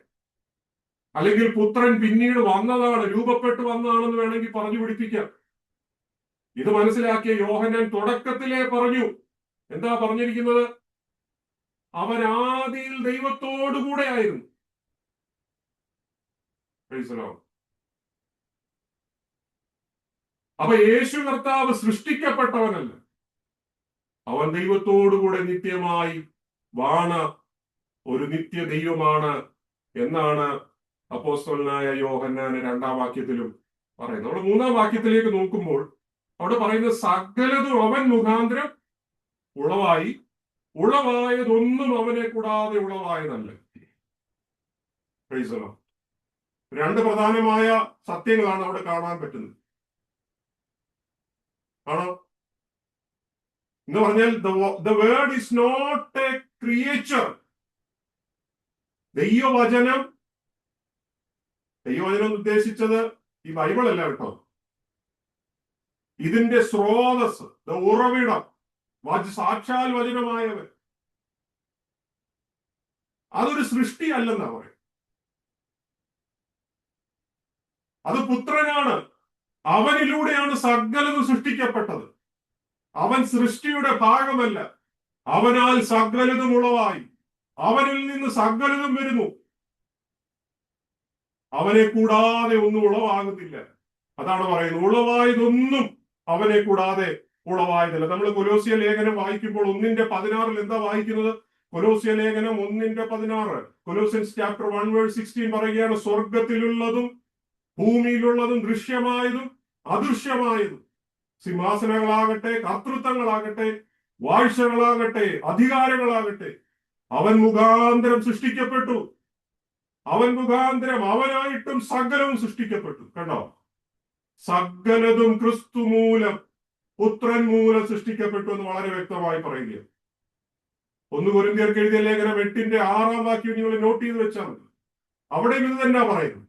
അല്ലെങ്കിൽ പുത്രൻ പിന്നീട് വന്നതാണ്, രൂപപ്പെട്ടു വന്നതാണെന്ന് വേണമെങ്കിൽ പറഞ്ഞു പിടിപ്പിക്കാം. ഇത് മനസ്സിലാക്കിയ യോഹന്നാൻ തുടക്കത്തിലേ പറഞ്ഞു. എന്താ പറഞ്ഞിരിക്കുന്നത്? അവൻ ആദിയിൽ ദൈവത്തോടു കൂടെ ആയിരുന്നു. അപ്പൊ യേശു കർത്താവ് സൃഷ്ടിക്കപ്പെട്ടവനല്ല, അവൻ ദൈവത്തോടുകൂടെ നിത്യമായി വാണ ഒരു നിത്യ ദൈവമാണ് എന്നാണ് അപ്പോസ്തലനായ യോഹന്നാൻ രണ്ടാം വാക്യത്തിലും പറയുന്നത്. അവിടെ മൂന്നാം വാക്യത്തിലേക്ക് നോക്കുമ്പോൾ അവിടെ പറയുന്നത് സകലതും അവൻ മുഖാന്തരം ഉളവായി, ഉളവായതൊന്നും അവനെ കൂടാതെ ഉളവായതല്ല. രണ്ട് പ്രധാനമായ സത്യങ്ങളാണ് അവിടെ കാണാൻ പറ്റുന്നത്. ആണോ? എന്ന് പറഞ്ഞാൽ the word is not a creature. ദൈവവചനം ഉദ്ദേശിച്ചത് ഈ ബൈബിൾ അല്ല കേട്ടോ. ഇതിന്റെ സ്രോതസ്, ഉറവിടം, സാക്ഷാൽ വചനമായവൻ, അതൊരു സൃഷ്ടി അല്ലെന്നാ പറയും. അത് പുത്രനാണ്. അവനിലൂടെയാണ് സകലതും സൃഷ്ടിക്കപ്പെട്ടത്. അവൻ സൃഷ്ടിയുടെ ഭാഗമല്ല, അവനാൽ സകലതും ഉളവായി, അവനിൽ നിന്ന് സകലതും വരുന്നു. അവനെ കൂടാതെ ഒന്നും ഉളവാകുന്നില്ല. അതാണ് പറയുന്നത്, ഉളവായതൊന്നും അവനെ കൂടാതെ ഉളവായതില്ല. നമ്മൾ കൊലോസ്യ ലേഖനം വായിക്കുമ്പോൾ 1:16 എന്താ വായിക്കുന്നത്? കൊലോസ്യ ലേഖനം 1:16, കൊലോസ്യൻസ് ചാപ്റ്റർ 1:16 പറയുകയാണ്, സ്വർഗത്തിലുള്ളതും ഭൂമിയിലുള്ളതും ദൃശ്യമായതും അദൃശ്യമായതും, സിംഹാസനങ്ങളാകട്ടെ, കർത്തൃത്വങ്ങളാകട്ടെ, വാഴ്ചകളാകട്ടെ, അധികാരങ്ങളാകട്ടെ, അവൻ മുഖാന്തരം സൃഷ്ടിക്കപ്പെട്ടു. അവൻ മുഖാന്തരം, അവനായിട്ടും സകലവും സൃഷ്ടിക്കപ്പെട്ടു. കണ്ടോ? സകലതും ക്രിസ്തു മൂലം, പുത്രൻ മൂലം സൃഷ്ടിക്കപ്പെട്ടു എന്ന് വളരെ വ്യക്തമായി പറയുകയാണ്. 1 കൊരിന്ത്യർക്ക് എഴുതിയ ലേഖനം 8:6 വാക്യം നിങ്ങൾ നോട്ട് ചെയ്ത് വെച്ചാൽ മതി. അവിടെ ഇത് തന്നെ പറയുന്നു,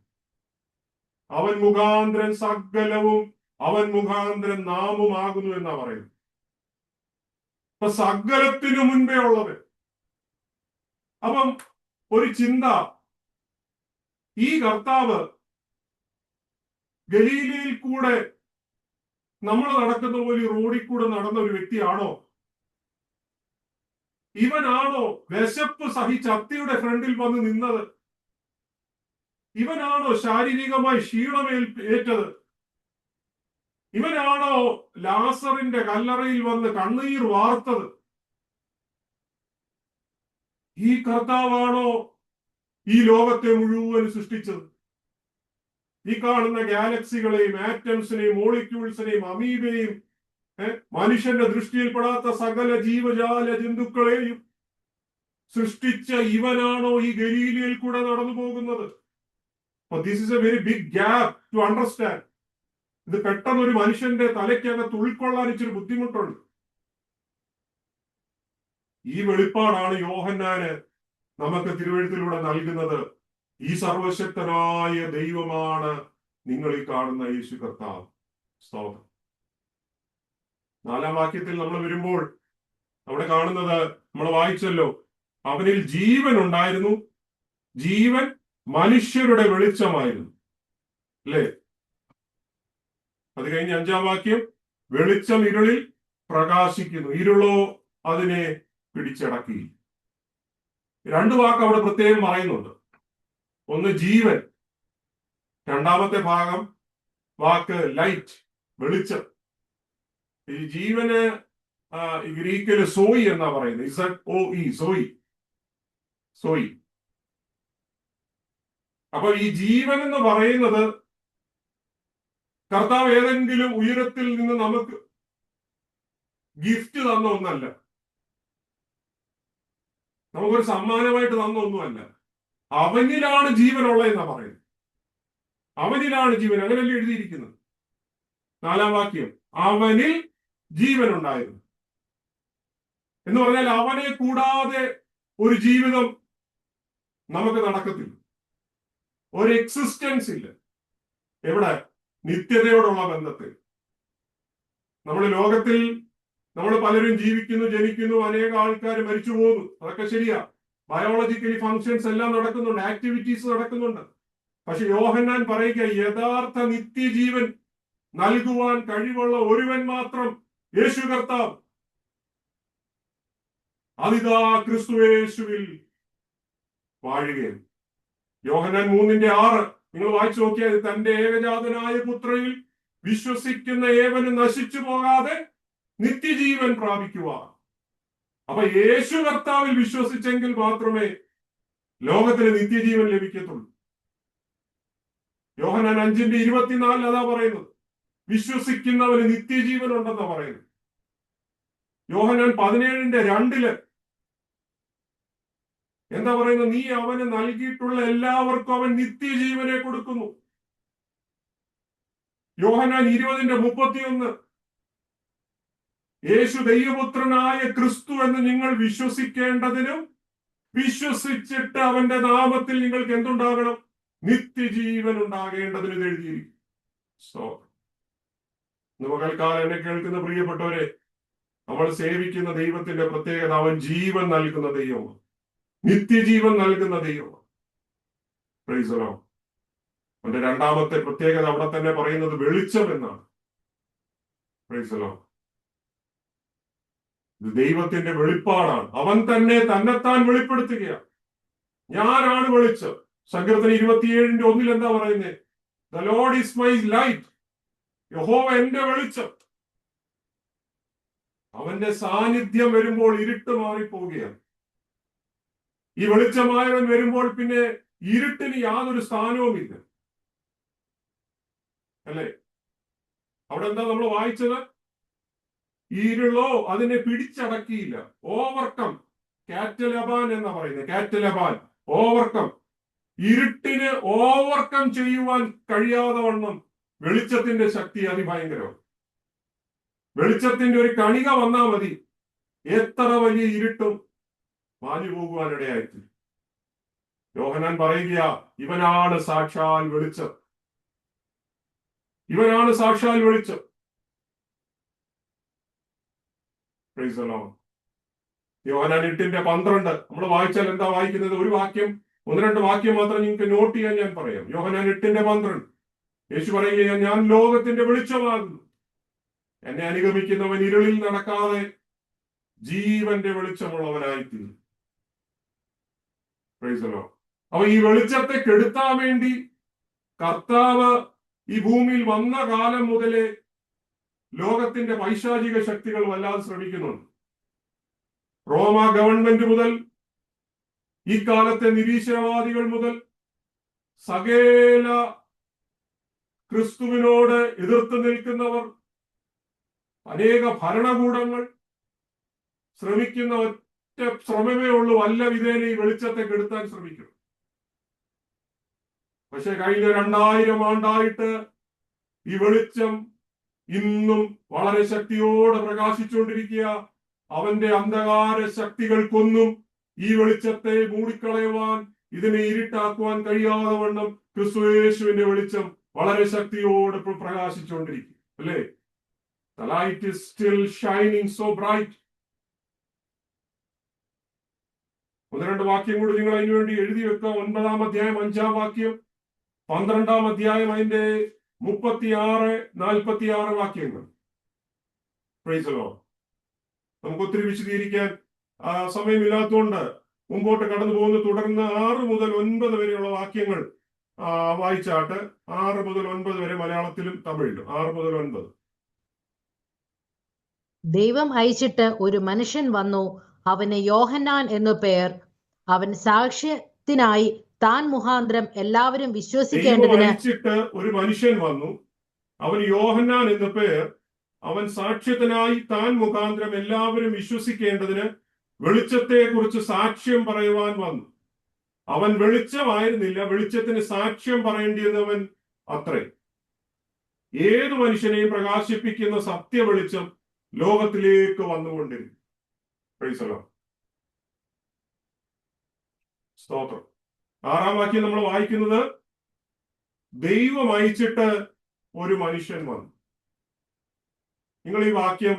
അവൻ മുഖാന്തരം സകലവും, അവൻ മുഖാന്തരം നാമുമാകുന്നു എന്നാ പറയുന്നത്. അപ്പൊ സകലത്തിനു മുൻപേ ഉള്ളവൻ. അപ്പം ഒരു ചിന്ത, ഈ കർത്താവ് ഗലീലയിൽ കൂടെ നമ്മൾ നടക്കുന്ന പോലെ ഈ റോഡിൽ കൂടെ നടന്ന ഒരു വ്യക്തിയാണോ? ഇവനാണോ വിശപ്പ് സഹിച്ച് അത്തിയുടെ ഫ്രണ്ടിൽ വന്ന് നിന്നത്? ഇവനാണോ ശാരീരികമായി ക്ഷീണമേറ്റത്? ഇവനാണോ ലാസറിന്റെ കല്ലറയിൽ വന്ന് കണ്ണീർ വാർത്തത്? ഈ കർത്താവാണോ ഈ ലോകത്തെ മുഴുവൻ സൃഷ്ടിച്ചത്? ഈ കാണുന്ന ഗാലക്സികളെയും, ആറ്റംസിനെയും, മോളിക്യൂൾസിനെയും, അമീബയെയും, മനുഷ്യന്റെ ദൃഷ്ടിയിൽപ്പെടാത്ത സകല ജീവജാല ജന്തുക്കളെയും സൃഷ്ടിച്ച ഇവനാണോ ഈ ഗലീലയിൽ കൂടെ നടന്നു പോകുന്നത്? This is a very big gap to understand. ഇത് പെട്ടെന്ന് ഒരു മനുഷ്യന്റെ തലയ്ക്കകത്ത് ഉൾക്കൊള്ളാൻ ഇച്ചിരി ബുദ്ധിമുട്ടുണ്ട്. ഈ വെളിപ്പാടാണ് യോഹന്നാന് നമുക്ക് തിരുവെഴുത്തിലൂടെ നൽകുന്നത്. ഈ സർവശക്തനായ ദൈവമാണ് നിങ്ങൾ ഈ കാണുന്ന യേശു കർത്താവ്. സ്തോത്രം. 4-ാം വാക്യത്തിൽ നമ്മൾ വരുമ്പോൾ അവിടെ കാണുന്നത് നമ്മൾ വായിച്ചല്ലോ, അവനിൽ ജീവൻ ഉണ്ടായിരുന്നു, ജീവൻ മനുഷ്യരുടെ വെളിച്ചമായിരുന്നു. അല്ലേ? അത് കഴിഞ്ഞ് 5-ാം വാക്യം, വെളിച്ചം ഇരുളിൽ പ്രകാശിക്കുന്നു, ഇരുളോ അതിനെ പിടിച്ചടക്കി. 2 വാക്ക് അവിടെ പ്രത്യേകം പറയുന്നുണ്ട്. ഒന്ന് ജീവൻ, രണ്ടാമത്തെ ഭാഗം വാക്ക് ലൈറ്റ്, വെളിച്ചം. ഈ ജീവന് ഗ്രീക്കില് സോയി എന്നാ പറയുന്നത്. ZOE, സോയി, സോയി. അപ്പൊ ഈ ജീവൻ എന്ന് പറയുന്നത് കർത്താവ് ഏതെങ്കിലും ഉയരത്തിൽ നിന്ന് നമുക്ക് ഗിഫ്റ്റ് തന്ന ഒന്നല്ല, നമുക്കൊരു സമ്മാനമായിട്ട് തന്ന ഒന്നുമല്ല. അവനിലാണ് ജീവനുള്ളത് എന്നാ പറയുന്നത്. അവനിലാണ് ജീവൻ, അങ്ങനെയല്ലേ എഴുതിയിരിക്കുന്നത്. 4-ാം വാക്യം, അവനിൽ ജീവൻ ഉണ്ടായിരുന്നു എന്ന് പറഞ്ഞാൽ അവനെ കൂടാതെ ഒരു ജീവിതം നമുക്ക് നടക്കത്തില്ല, ഒരു എക്സിസ്റ്റൻസ് ഇല്ല. എവിടെ? നിത്യതയോടുള്ള ബന്ധത്തിൽ. നമ്മൾ ലോകത്തിൽ നമ്മൾ പലരും ജീവിക്കുന്നു, ജനിക്കുന്നു, അനേക ആൾക്കാർ മരിച്ചു പോകുന്നു, അതൊക്കെ ശരിയാ. ബയോളജിക്കലി ഫങ്ഷൻസ് എല്ലാം നടക്കുന്നുണ്ട്, ആക്ടിവിറ്റീസ് നടക്കുന്നുണ്ട്. പക്ഷെ യോഹന്നാൻ പറയുക, യഥാർത്ഥ നിത്യജീവൻ നൽകുവാൻ കഴിവുള്ള ഒരുവൻ മാത്രം, യേശു കർത്താവ്. അതിതാ ക്രിസ്തുയേശുവിൽ വാഴുകയും. യോഹന്നാൻ 3:6 നിങ്ങൾ വായിച്ചു നോക്കിയാൽ, തന്റെ ഏകജാതനായ പുത്രനിൽ വിശ്വസിക്കുന്ന ഏവന് നശിച്ചു പോകാതെ നിത്യജീവൻ പ്രാപിക്കുക. അപ്പൊ യേശു കർത്താവിൽ വിശ്വസിച്ചെങ്കിൽ മാത്രമേ ലോകത്തിന് നിത്യജീവൻ ലഭിക്കത്തുള്ളൂ. യോഹന്നാൻ 5:24 അതാ പറയുന്നത്, വിശ്വസിക്കുന്നവന് നിത്യജീവൻ ഉണ്ടെന്നാ പറയുന്നത്. യോഹന്നാൻ 17:2 എന്താ പറയുന്നത്? നീ അവന് നൽകിയിട്ടുള്ള എല്ലാവർക്കും അവൻ നിത്യജീവനെ കൊടുക്കുന്നു. യോഹന്നാൻ 20:31 യേശു ദൈവപുത്രനായ ക്രിസ്തു എന്ന് നിങ്ങൾ വിശ്വസിക്കേണ്ടതിനും വിശ്വസിച്ചിട്ട് അവന്റെ നാമത്തിൽ നിങ്ങൾക്ക് എന്തുണ്ടാകണം? നിത്യജീവൻ ഉണ്ടാകേണ്ടതിന് എഴുതിയിരിക്കും. പകൽക്കാലം എന്നെ കേൾക്കുന്ന പ്രിയപ്പെട്ടവരെ, നമ്മൾ സേവിക്കുന്ന ദൈവത്തിന്റെ പ്രത്യേകത, അവൻ ജീവൻ നൽകുന്ന ദൈവമാണ്, നിത്യജീവൻ നൽകുന്ന ദൈവമാണ്. Price the Lord. അവന്റെ രണ്ടാമത്തെ പ്രത്യേകത അവിടെ തന്നെ പറയുന്നത് വെളിച്ചം എന്നാണ്. Price the Lord. ഇത് ദൈവത്തിന്റെ വെളിപ്പാടാണ്. അവൻ തന്നെ തന്നെത്താൻ വെളിപ്പെടുത്തുകയാണ്. ഞാനാണ് വെളിച്ചം. സങ്കീർത്തനം 27:1 എന്താ പറയുന്നത്? The Lord is my light, യഹോവ എന്റെ വെളിച്ചം. അവന്റെ സാന്നിധ്യം വരുമ്പോൾ ഇരുട്ട് മാറിപ്പോവുകയാണ്. ഈ വെളിച്ചമായവൻ വരുമ്പോൾ പിന്നെ ഇരുട്ടിന് യാതൊരു സ്ഥാനവുമില്ല, അല്ലേ? അവിടെ എന്താ നമ്മൾ വായിച്ചത്? ഇരുളോ അതിനെ പിടിച്ചടക്കിയില്ല. ഓവർകം, കാറ്റലബാൻ എന്നാ പറയുന്നത്. കാറ്റലബാൻ, ഓവർകം. ഇരുട്ടിന് ഓവർകം ചെയ്യുവാൻ കഴിയാതെ വണ്ണം വെളിച്ചത്തിന്റെ ശക്തി അതിഭയങ്കരമാണ്. വെളിച്ചത്തിന്റെ ഒരു കണിക വന്നാൽ മതി, എത്ര വലിയ ഇരുട്ടും മാഞ്ഞു പോകുവാനിടയായിട്ട്. യോഹന്നാൻ പറയുക, ഇവനാണ് സാക്ഷാൽ വെളിച്ചം, ഇവനാണ് സാക്ഷാൽ വെളിച്ചം. Price the Lord. യോഹന്നാൻ 8:12 നമ്മൾ വായിച്ചാൽ എന്താ വായിക്കുന്നത്? ഒരു വാക്യം, 1-2 വാക്യം മാത്രം നിങ്ങൾക്ക് നോട്ട് ചെയ്യാൻ ഞാൻ പറയാം. യോഹന്നാൻ 8:12 യേശു പറയുകയാണ്, ഞാൻ ലോകത്തിന്റെ വെളിച്ചമാകുന്നു, എന്നെ അനുഗമിക്കുന്നവൻ ഇരുളിൽ നടക്കാതെ ജീവന്റെ വെളിച്ചമുള്ളവനായിത്തീരും. Price the Lord. അപ്പൊ ഈ വെളിച്ചത്തെ കെടുത്താൻ വേണ്ടി കർത്താവ് ഈ ഭൂമിയിൽ വന്ന കാലം മുതലേ ലോകത്തിന്റെ പൈശാചിക ശക്തികൾ വല്ലാതെ ശ്രമിക്കുന്നുണ്ട്. റോമ ഗവൺമെന്റ് മുതൽ, ഈ കാലത്തെ നിരീശ്വരവാദികൾ മുതൽ, സകല ക്രിസ്തുവിനോട് എതിർത്ത് നിൽക്കുന്നവർ, അനേക ഭരണകൂടങ്ങൾ ശ്രമിക്കുന്ന ഒറ്റ ശ്രമമേ ഉള്ളൂ, വല്ല വിധേന ഈ വെളിച്ചത്തെ കെടുത്താൻ ശ്രമിക്കും. പക്ഷെ കഴിഞ്ഞ 2000 ആണ്ടായിട്ട് ഈ വെളിച്ചം ഇന്നും വളരെ ശക്തിയോടെ പ്രകാശിച്ചുകൊണ്ടിരിക്കുക. അവന്റെ അന്ധകാര ശക്തികൾക്കൊന്നും ഈ വെളിച്ചത്തെ മൂടിക്കളയുവാൻ, ഇതിനെ ഇരുട്ടാക്കുവാൻ കഴിയാതെ വണ്ണം ക്രിസ്തുയേശുവിന്റെ വെളിച്ചം വളരെ ശക്തിയോടെ പ്രകാശിച്ചുകൊണ്ടിരിക്കും. അല്ലേ? The light is still shining so bright. ഒന്ന് രണ്ട് വാക്യം കൂടി നിങ്ങൾ അതിനു വേണ്ടി എഴുതി വെക്കുക. 9-ാം അധ്യായം 5-ാം വാക്യം, 12-ാം അധ്യായം അതിന്റെ 36-46 വാക്യങ്ങൾ. Price the Lord. നമുക്ക് ഒത്തിരി വിശദീകരിക്കാൻ സമയമില്ലാത്തതുകൊണ്ട് മുമ്പോട്ട് കടന്നു പോകുന്നു. തുടർന്ന് 6 മുതൽ 9 വരെയുള്ള വാക്യങ്ങൾ വായിച്ചാട്ട്. 6 മുതൽ 9 വരെ മലയാളത്തിലും തമിഴിലും. 6 മുതൽ 9. ദൈവം അയച്ചിട്ട് ഒരു മനുഷ്യൻ വന്നു, അവന് യോഹന്നാൻ എന്നു പേർ. അവൻ സാക്ഷ്യത്തിനായി താൻ മുഖാന്തരം എല്ലാവരും വിശ്വസിക്കേണ്ടതിന്. അയച്ചിട്ട് ഒരു മനുഷ്യൻ വന്നു, അവൻ യോഹന്നാൻ എന്നു പേർ. അവൻ സാക്ഷ്യത്തിനായി താൻ മുഖാന്തരം എല്ലാവരും വിശ്വസിക്കേണ്ടതിന് വെളിച്ചത്തെ കുറിച്ച് സാക്ഷ്യം പറയുവാൻ വന്നു. അവൻ വെളിച്ചമായിരുന്നില്ല, വെളിച്ചത്തിന് സാക്ഷ്യം പറയേണ്ടിയിരുന്നവൻ അത്രേ. ഏതു മനുഷ്യനെയും പ്രകാശിപ്പിക്കുന്ന സത്യ വെളിച്ചം ലോകത്തിലേക്ക് വന്നുകൊണ്ടിരുന്നു. Price the Lord. സ്തോത്രം. 6-ാം വാക്യം നമ്മൾ വായിക്കുന്നത്, ദൈവം അയച്ചിട്ട് ഒരു മനുഷ്യൻ വന്നു. നിങ്ങൾ ഈ വാക്യം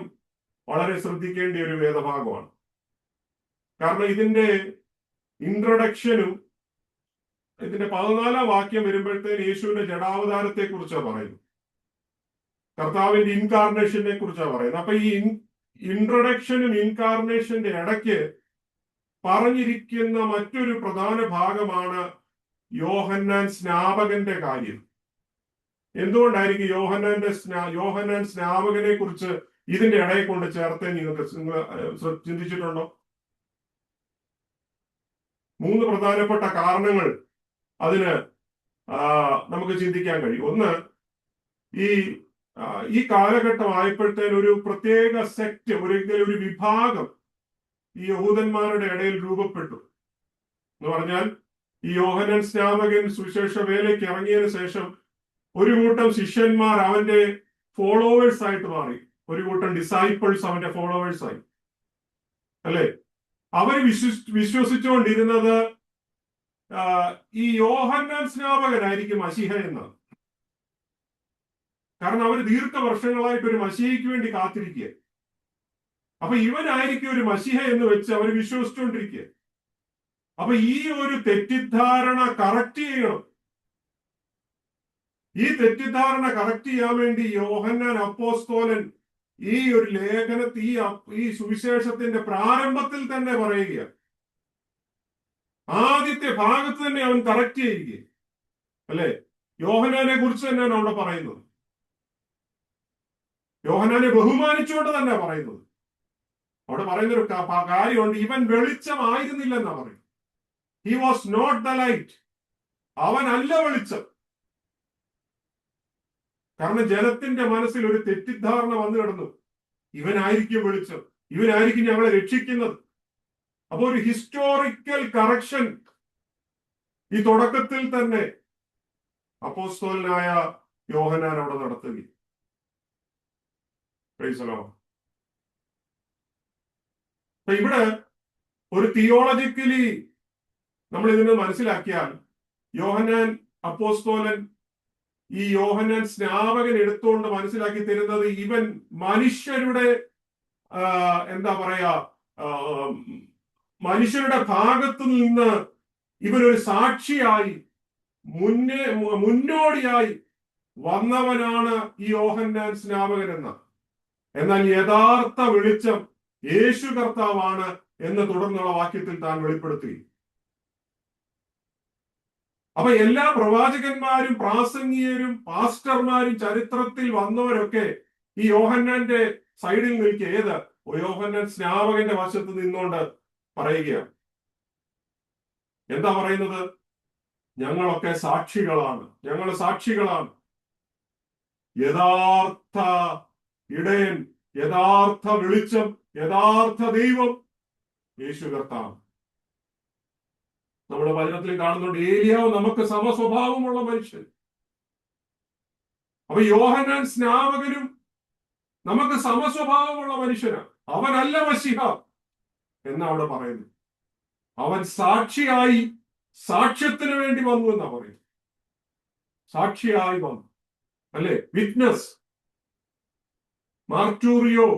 വളരെ ശ്രദ്ധിക്കേണ്ട ഒരു വേദഭാഗമാണ്. കാരണം ഇതിന്റെ ഇൻട്രൊഡക്ഷനും ഇതിന്റെ 14-ാം വാക്യം വരുമ്പോഴത്തേന് യേശുവിന്റെ ജഡാവതാരത്തെ കുറിച്ചാണ് പറയുന്നത്. കർത്താവിന്റെ ഇൻകാർണേഷനെ കുറിച്ചാണ് പറയുന്നത്. അപ്പൊ ഈ ഇൻട്രൊഡക്ഷനും ഇൻകാർണേഷന്റെ ഇടയ്ക്ക് പറഞ്ഞിരിക്കുന്ന മറ്റൊരു പ്രധാന ഭാഗമാണ് യോഹന്നാൻ സ്നാപകന്റെ കാര്യം. എന്തുകൊണ്ടായിരിക്കും യോഹന്നാൻ സ്നാപകനെ കുറിച്ച് ഇതിന്റെ ഇടയിൽ കൊണ്ട് ചേർത്ത് നിങ്ങൾ ചിന്തിച്ചിട്ടുണ്ടോ? 3 പ്രധാനപ്പെട്ട കാരണങ്ങൾ അതിന് നമുക്ക് ചിന്തിക്കാൻ കഴിയും. ഒന്ന്, ഈ കാലഘട്ടം ആയപ്പോഴത്തേന് ഒരു പ്രത്യേക സെക്ട്, ഒരു വിഭാഗം ഈ യഹൂദന്മാരുടെ ഇടയിൽ രൂപപ്പെട്ടു. എന്ന് പറഞ്ഞാൽ ഈ യോഹന്നാൻ സ്നാപകൻ സുവിശേഷ വേലയ്ക്ക് ഇറങ്ങിയതിനു ശേഷം ഒരു കൂട്ടം ശിഷ്യന്മാർ അവന്റെ ഫോളോവേഴ്സ് ആയിട്ട് മാറി. ഒരു കൂട്ടം ഡിസൈപ്പിൾസ് അവന്റെ ഫോളോവേഴ്സ് ആയി. അല്ലെ? അവർ വിശ്വസിച്ചുകൊണ്ടിരുന്നത് ഈ യോഹന്നാൻ സ്നാപകനായിരിക്കും മശിഹ എന്നാണ്. കാരണം അവർ ദീർഘവർഷങ്ങളായിട്ട് ഒരു മശിഹയ്ക്ക് വേണ്ടി കാത്തിരിക്കുക. അപ്പൊ ഇവനായിരിക്കും ഒരു മശിഹ എന്ന് വെച്ച് അവർ വിശ്വസിച്ചുകൊണ്ടിരിക്കുക. അപ്പൊ ഈ ഒരു തെറ്റിദ്ധാരണ കറക്റ്റ് ചെയ്യണം. ഈ തെറ്റിദ്ധാരണ കറക്റ്റ് ചെയ്യാൻ വേണ്ടി യോഹന്നാൻ അപ്പോസ്തലൻ ഈ ഒരു ലേഖനത്തിൽ ഈ സുവിശേഷത്തിന്റെ പ്രാരംഭത്തിൽ തന്നെ പറയുക. ആദ്യത്തെ ഭാഗത്ത് തന്നെ അവൻ കറക്റ്റ് ചെയ്യുക. അല്ലെ? യോഹന്നാനെ കുറിച്ച് തന്നെയാണ് അവിടെ പറയുന്നത്. യോഹന്നാനെ ബഹുമാനിച്ചുകൊണ്ട് തന്നെ പറയുന്നത്. അവിടെ പറയുന്നൊരു കാര്യമുണ്ട്, ഇവൻ വെളിച്ചമായിരുന്നില്ലെന്നാ പറയും. He was not the light. അവനല്ല വെളിച്ചം. കാരണം ജനത്തിന്റെ മനസ്സിൽ ഒരു തെറ്റിദ്ധാരണ വന്നു കിടന്നു, ഇവനായിരിക്കും വെളിച്ചം, ഇവനായിരിക്കും ഞങ്ങളെ രക്ഷിക്കുന്നത്. അപ്പൊ ഒരു ഹിസ്റ്റോറിക്കൽ കറക്ഷൻ ഈ തുടക്കത്തിൽ തന്നെ അപ്പോസ്തലനായ യോഹന്നാൻ അവിടെ നടത്തുകയും. അപ്പൊ ഇവിടെ ഒരു തിയോളജിക്കലി നമ്മൾ ഇതിനെ മനസ്സിലാക്കിയാൽ, യോഹന്നാൻ അപ്പോസ്തലൻ ഈ യോഹന്നാൻ സ്നാപകൻ എടുത്തുകൊണ്ട് മനസ്സിലാക്കി തരുന്നത്, ഇവൻ മനുഷ്യരുടെ എന്താ പറയാ മനുഷ്യരുടെ ഭാഗത്തു നിന്ന് ഇവനൊരു സാക്ഷിയായി മുന്നോടിയായി വന്നവനാണ് ഈ യോഹന്നാൻ സ്നാപകൻ എന്ന്. എന്നാൽ യഥാർത്ഥ വെളിച്ചം യേശു കർത്താവാണ് എന്ന് തുടർന്നുള്ള വാക്യത്തിൽ താൻ വെളിപ്പെടുത്തി. അപ്പൊ എല്ലാ പ്രവാചകന്മാരും പ്രാസംഗികരും പാസ്റ്റർമാരും ചരിത്രത്തിൽ വന്നവരൊക്കെ ഈ യോഹന്നാന്റെ സൈഡിൽ നിൽക്കുക. ഏത്? യോഹന്നാൻ സ്നാപകന്റെ വശത്ത് നിന്നുകൊണ്ട് പറയുകയാണ്. എന്താ പറയുന്നത്? ഞങ്ങളൊക്കെ സാക്ഷികളാണ്, ഞങ്ങൾ സാക്ഷികളാണ്. യഥാർത്ഥ ഇടയൻ, യഥാർത്ഥ വെളിച്ചം, യഥാർത്ഥ ദൈവം യേശു കർത്താവ്. നമ്മുടെ വചനത്തിൽ കാണുന്നുണ്ട്, ഏലിയാവ് നമുക്ക് സമസ്വഭാവമുള്ള മനുഷ്യൻ. അപ്പൊ യോഹന്നാൻ സ്നാപകനും നമുക്ക് സമസ്വഭാവമുള്ള മനുഷ്യനാണ്. അവനല്ല മശിഹ എന്നാ അവിടെ പറയുന്നത്. അവൻ സാക്ഷിയായി, സാക്ഷ്യത്തിന് വേണ്ടി വന്നു എന്നാ പറയുന്നത്. സാക്ഷിയായി വന്നു, അല്ലെ? വിറ്റ്നസ്, മാർട്ടൂറിയോ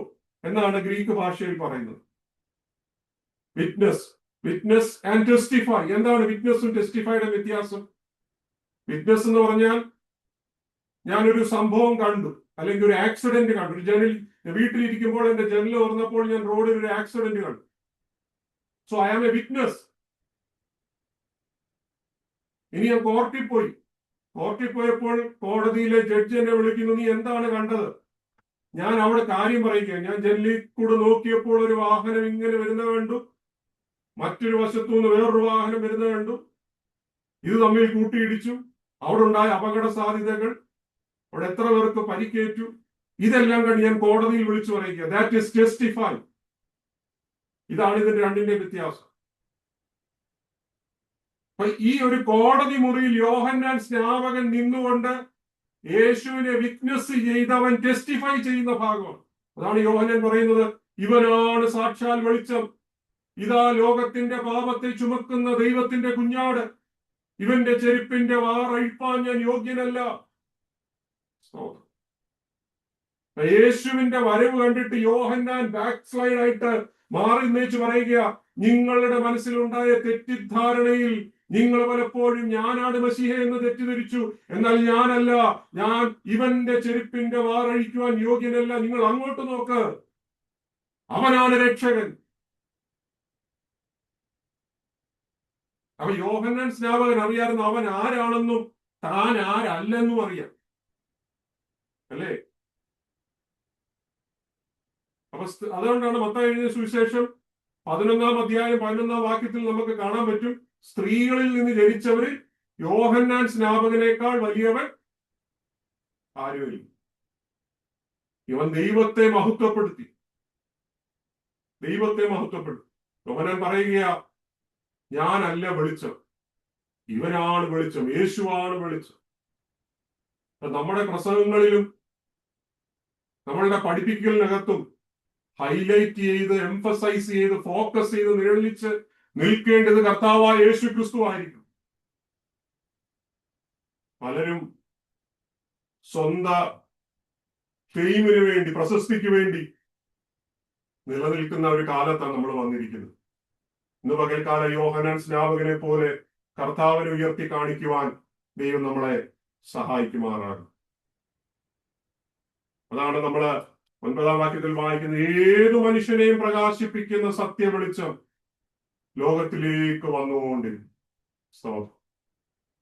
എന്നാണ് ഗ്രീക്ക് ഭാഷയിൽ പറയുന്നത്. Witness, witness and testify. എന്താണ് വിറ്റ്നസും ടെസ്റ്റിഫൈയുടെ വ്യത്യാസം? വിറ്റ്നസ് എന്ന് പറഞ്ഞാൽ ഞാനൊരു സംഭവം കണ്ടു, അല്ലെങ്കിൽ ഒരു ആക്സിഡന്റ് കണ്ടു. ഒരു ജനൽ, വീട്ടിലിരിക്കുമ്പോൾ എന്റെ ജനൽ തുറന്നപ്പോൾ ഞാൻ റോഡിൽ ഒരു ആക്സിഡന്റ് കണ്ടു. So I am a witness. ഇനി ഞാൻ കോർട്ടിൽ പോയി. കോർട്ടിൽ പോയപ്പോൾ കോടതിയിലെ ജഡ്ജി എന്നെ വിളിക്കുന്നു, നീ എന്താണ് കണ്ടത്? ഞാൻ അവിടെ കാര്യം പറയുക. ഞാൻ ജനലിൽ കൂടെ നോക്കിയപ്പോൾ ഒരു വാഹനം ഇങ്ങനെ വരുന്നത് കണ്ടു, മറ്റൊരു വശത്തു നിന്ന് വേറൊരു വാഹനം വരുന്നത് കണ്ടു. ഇത് തമ്മിൽ കൂട്ടിയിടിച്ചു. അവിടെ ഉണ്ടായ അപകട സാധ്യതകൾ, അവിടെ എത്ര പേർക്ക് പരിക്കേറ്റു, ഇതെല്ലാം കണ്ട് ഞാൻ കോടതിയിൽ വിളിച്ചു പറയുക. That is testify. ഇതാണ് ഇതിന്റെ രണ്ടിന്റെ വ്യത്യാസം. അപ്പൊ ഈ ഒരു കോടതി മുറിയിൽ യോഹന്നാൻ സ്നാപകൻ നിന്നുകൊണ്ട് യേശുവിനെ വിറ്റ്നസ് ചെയ്തവൻ ടെസ്റ്റിഫൈ ചെയ്യുന്ന ഭാഗമാണ്. അതാണ് യോഹന്നാൻ പറയുന്നത്, ഇവനാണ് സാക്ഷാൽ വെളിച്ചം, ഇതാ ലോകത്തിന്റെ പാപത്തെ ചുമക്കുന്ന ദൈവത്തിന്റെ കുഞ്ഞാട്, ഇവന്റെ ചെരുപ്പിന്റെ വാറഴിപ്പാൻ ഞാൻ യോഗ്യനല്ല. യേശുവിന്റെ വരവ് കണ്ടിട്ട് യോഹന്നാൻ ബാക്ക് സ്ലൈഡ് ആയിട്ട് മാറി നിന്നേച്ച് പറയുക, നിങ്ങളുടെ മനസ്സിലുണ്ടായ തെറ്റിദ്ധാരണയിൽ നിങ്ങൾ പലപ്പോഴും ഞാനാണ് മശീഹ എന്ന് തെറ്റിദ്ധരിച്ചു. എന്നാൽ ഞാനല്ല, ഞാൻ ഇവന്റെ ചെരുപ്പിന്റെ വാറഴിക്കുവാൻ യോഗ്യനല്ല. നിങ്ങൾ അങ്ങോട്ട് നോക്ക്, അവനാണ് രക്ഷകൻ. അപ്പൊ യോഹന്നാൻ സ്നാപകൻ അറിയാമായിരുന്നു അവൻ ആരാണെന്നും താൻ ആരല്ലെന്നും അറിയാം, അല്ലേ? അപ്പൊ അതുകൊണ്ടാണ് മത്തായി എഴുതിയ സുവിശേഷം 11-ാം അധ്യായം 11-ാം വാക്യത്തിൽ നമുക്ക് കാണാൻ പറ്റും, സ്ത്രീകളിൽ നിന്ന് ജനിച്ചവരിൽ യോഹന്നാൻ സ്നാപകനേക്കാൾ വലിയവൻ ആരുമില്ല. ഇവൻ ദൈവത്തെ മഹത്വപ്പെടുത്തി, ദൈവത്തെ മഹത്വപ്പെടുത്തി. യോഹന്നാൻ പറയുകയാ, ഞാനല്ല വെളിച്ചം, ഇവനാണ് വെളിച്ചം, യേശുവാണ് വെളിച്ചം. നമ്മുടെ പ്രസംഗങ്ങളിലും നമ്മളുടെ പഠിപ്പിക്കലിനകത്തും ഹൈലൈറ്റ് ചെയ്ത്, എംഫസൈസ് ചെയ്ത്, ഫോക്കസ് ചെയ്ത് നിഴലിച്ച് നിൽക്കേണ്ടത് കർത്താവായ യേശു ക്രിസ്തു ആയിരിക്കും. പലരും സ്വന്തം ഫെയിമിന് വേണ്ടി, പ്രശസ്തിക്ക് വേണ്ടി നിലനിൽക്കുന്ന ഒരു കാലത്താണ് നമ്മൾ വന്നിരിക്കുന്നത്. ഇന്ന് പകൽക്കാല യോഹന്നാൻ സ്നാപകനെ പോലെ കർത്താവിനെ ഉയർത്തി കാണിക്കുവാൻ ദൈവം നമ്മളെ സഹായിക്കുമാറാണ്. അതാണ് നമ്മള് 9-ാം വാക്യത്തിൽ വായിക്കുന്നത്, ഏതു മനുഷ്യനെയും പ്രകാശിപ്പിക്കുന്ന സത്യ വെളിച്ചം ലോകത്തിലേക്ക് വന്നുകൊണ്ടിരുന്നു.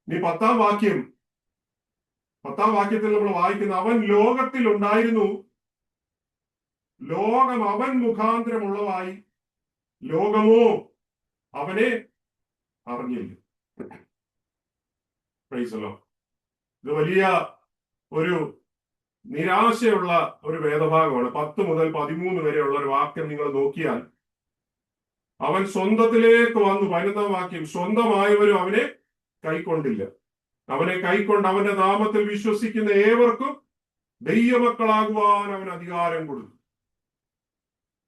ഇനി 10-ാം വാക്യത്തിൽ നമ്മൾ വായിക്കുന്ന, അവൻ ലോകത്തിൽ ഉണ്ടായിരുന്നു, ലോകം അവൻ മുഖാന്തരമുള്ളതായി, ലോകമോ അവനെ അറിഞ്ഞില്ല. ഇത് വലിയ ഒരു നിരാശയുള്ള ഒരു വേദഭാഗമാണ്. 10 മുതൽ 13 വരെയുള്ള ഒരു വാക്യം നിങ്ങൾ നോക്കിയാൽ, അവൻ സ്വന്തത്തിലേക്ക് വന്നു. 11-ാം വാക്യം, സ്വന്തമായവരും അവനെ കൈക്കൊണ്ടില്ല. അവനെ കൈക്കൊണ്ട് അവന്റെ നാമത്തിൽ വിശ്വസിക്കുന്ന ഏവർക്കും ദൈവമക്കളാകുവാൻ അവൻ അധികാരം കൊടുത്തു.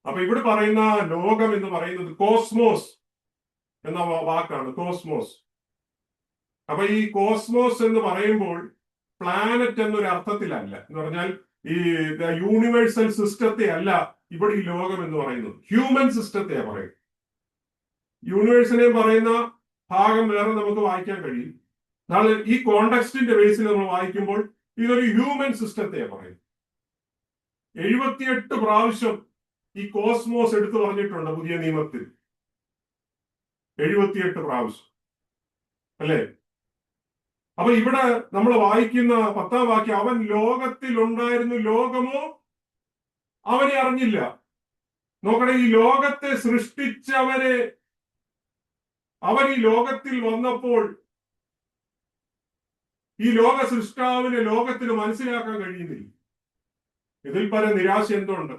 അപ്പൊ ഇവിടെ പറയുന്ന ലോകം എന്ന് പറയുന്നത് കോസ്മോസ് എന്ന വാക്കാണ്, കോസ്മോസ്. അപ്പൊ ഈ കോസ്മോസ് എന്ന് പറയുമ്പോൾ പ്ലാനറ്റ് എന്നൊരു അർത്ഥത്തിലല്ല, എന്ന് പറഞ്ഞാൽ ഈ യൂണിവേഴ്സൽ സിസ്റ്റത്തെ അല്ല ഇവിടെ ഈ ലോകം എന്ന് പറയുന്നത്, ഹ്യൂമൻ സിസ്റ്റത്തെയാ പറയുന്നത്. യൂണിവേഴ്സിനെ പറയുന്ന ഭാഗം വേറെ നമുക്ക് വായിക്കാൻ കഴിയും. നാളെ ഈ കോണ്ടെക്സ്റ്റിന്റെ ബേസിൽ നമ്മൾ വായിക്കുമ്പോൾ ഇതൊരു ഹ്യൂമൻ സിസ്റ്റത്തെയാ പറയുന്നത്. 78 പ്രാവശ്യം ഈ കോസ്മോസ് എടുത്തു പറഞ്ഞിട്ടുണ്ട് പുതിയ നിയമത്തിൽ. 78 പ്രാവശ്യം, അല്ലേ? അപ്പൊ ഇവിടെ നമ്മൾ വായിക്കുന്ന 10-ാം വാക്യം, അവൻ ലോകത്തിൽ ഉണ്ടായിരുന്നു, ലോകമോ അവനെ അറിഞ്ഞില്ല. നോക്കണേ, ഈ ലോകത്തെ സൃഷ്ടിച്ചവരെ, അവൻ ഈ ലോകത്തിൽ വന്നപ്പോൾ ഈ ലോക സൃഷ്ടാവിനെ ലോകത്തിന് മനസ്സിലാക്കാൻ കഴിയുന്നില്ല. ഇതിൽ പല നിരാശ എന്തുണ്ട്,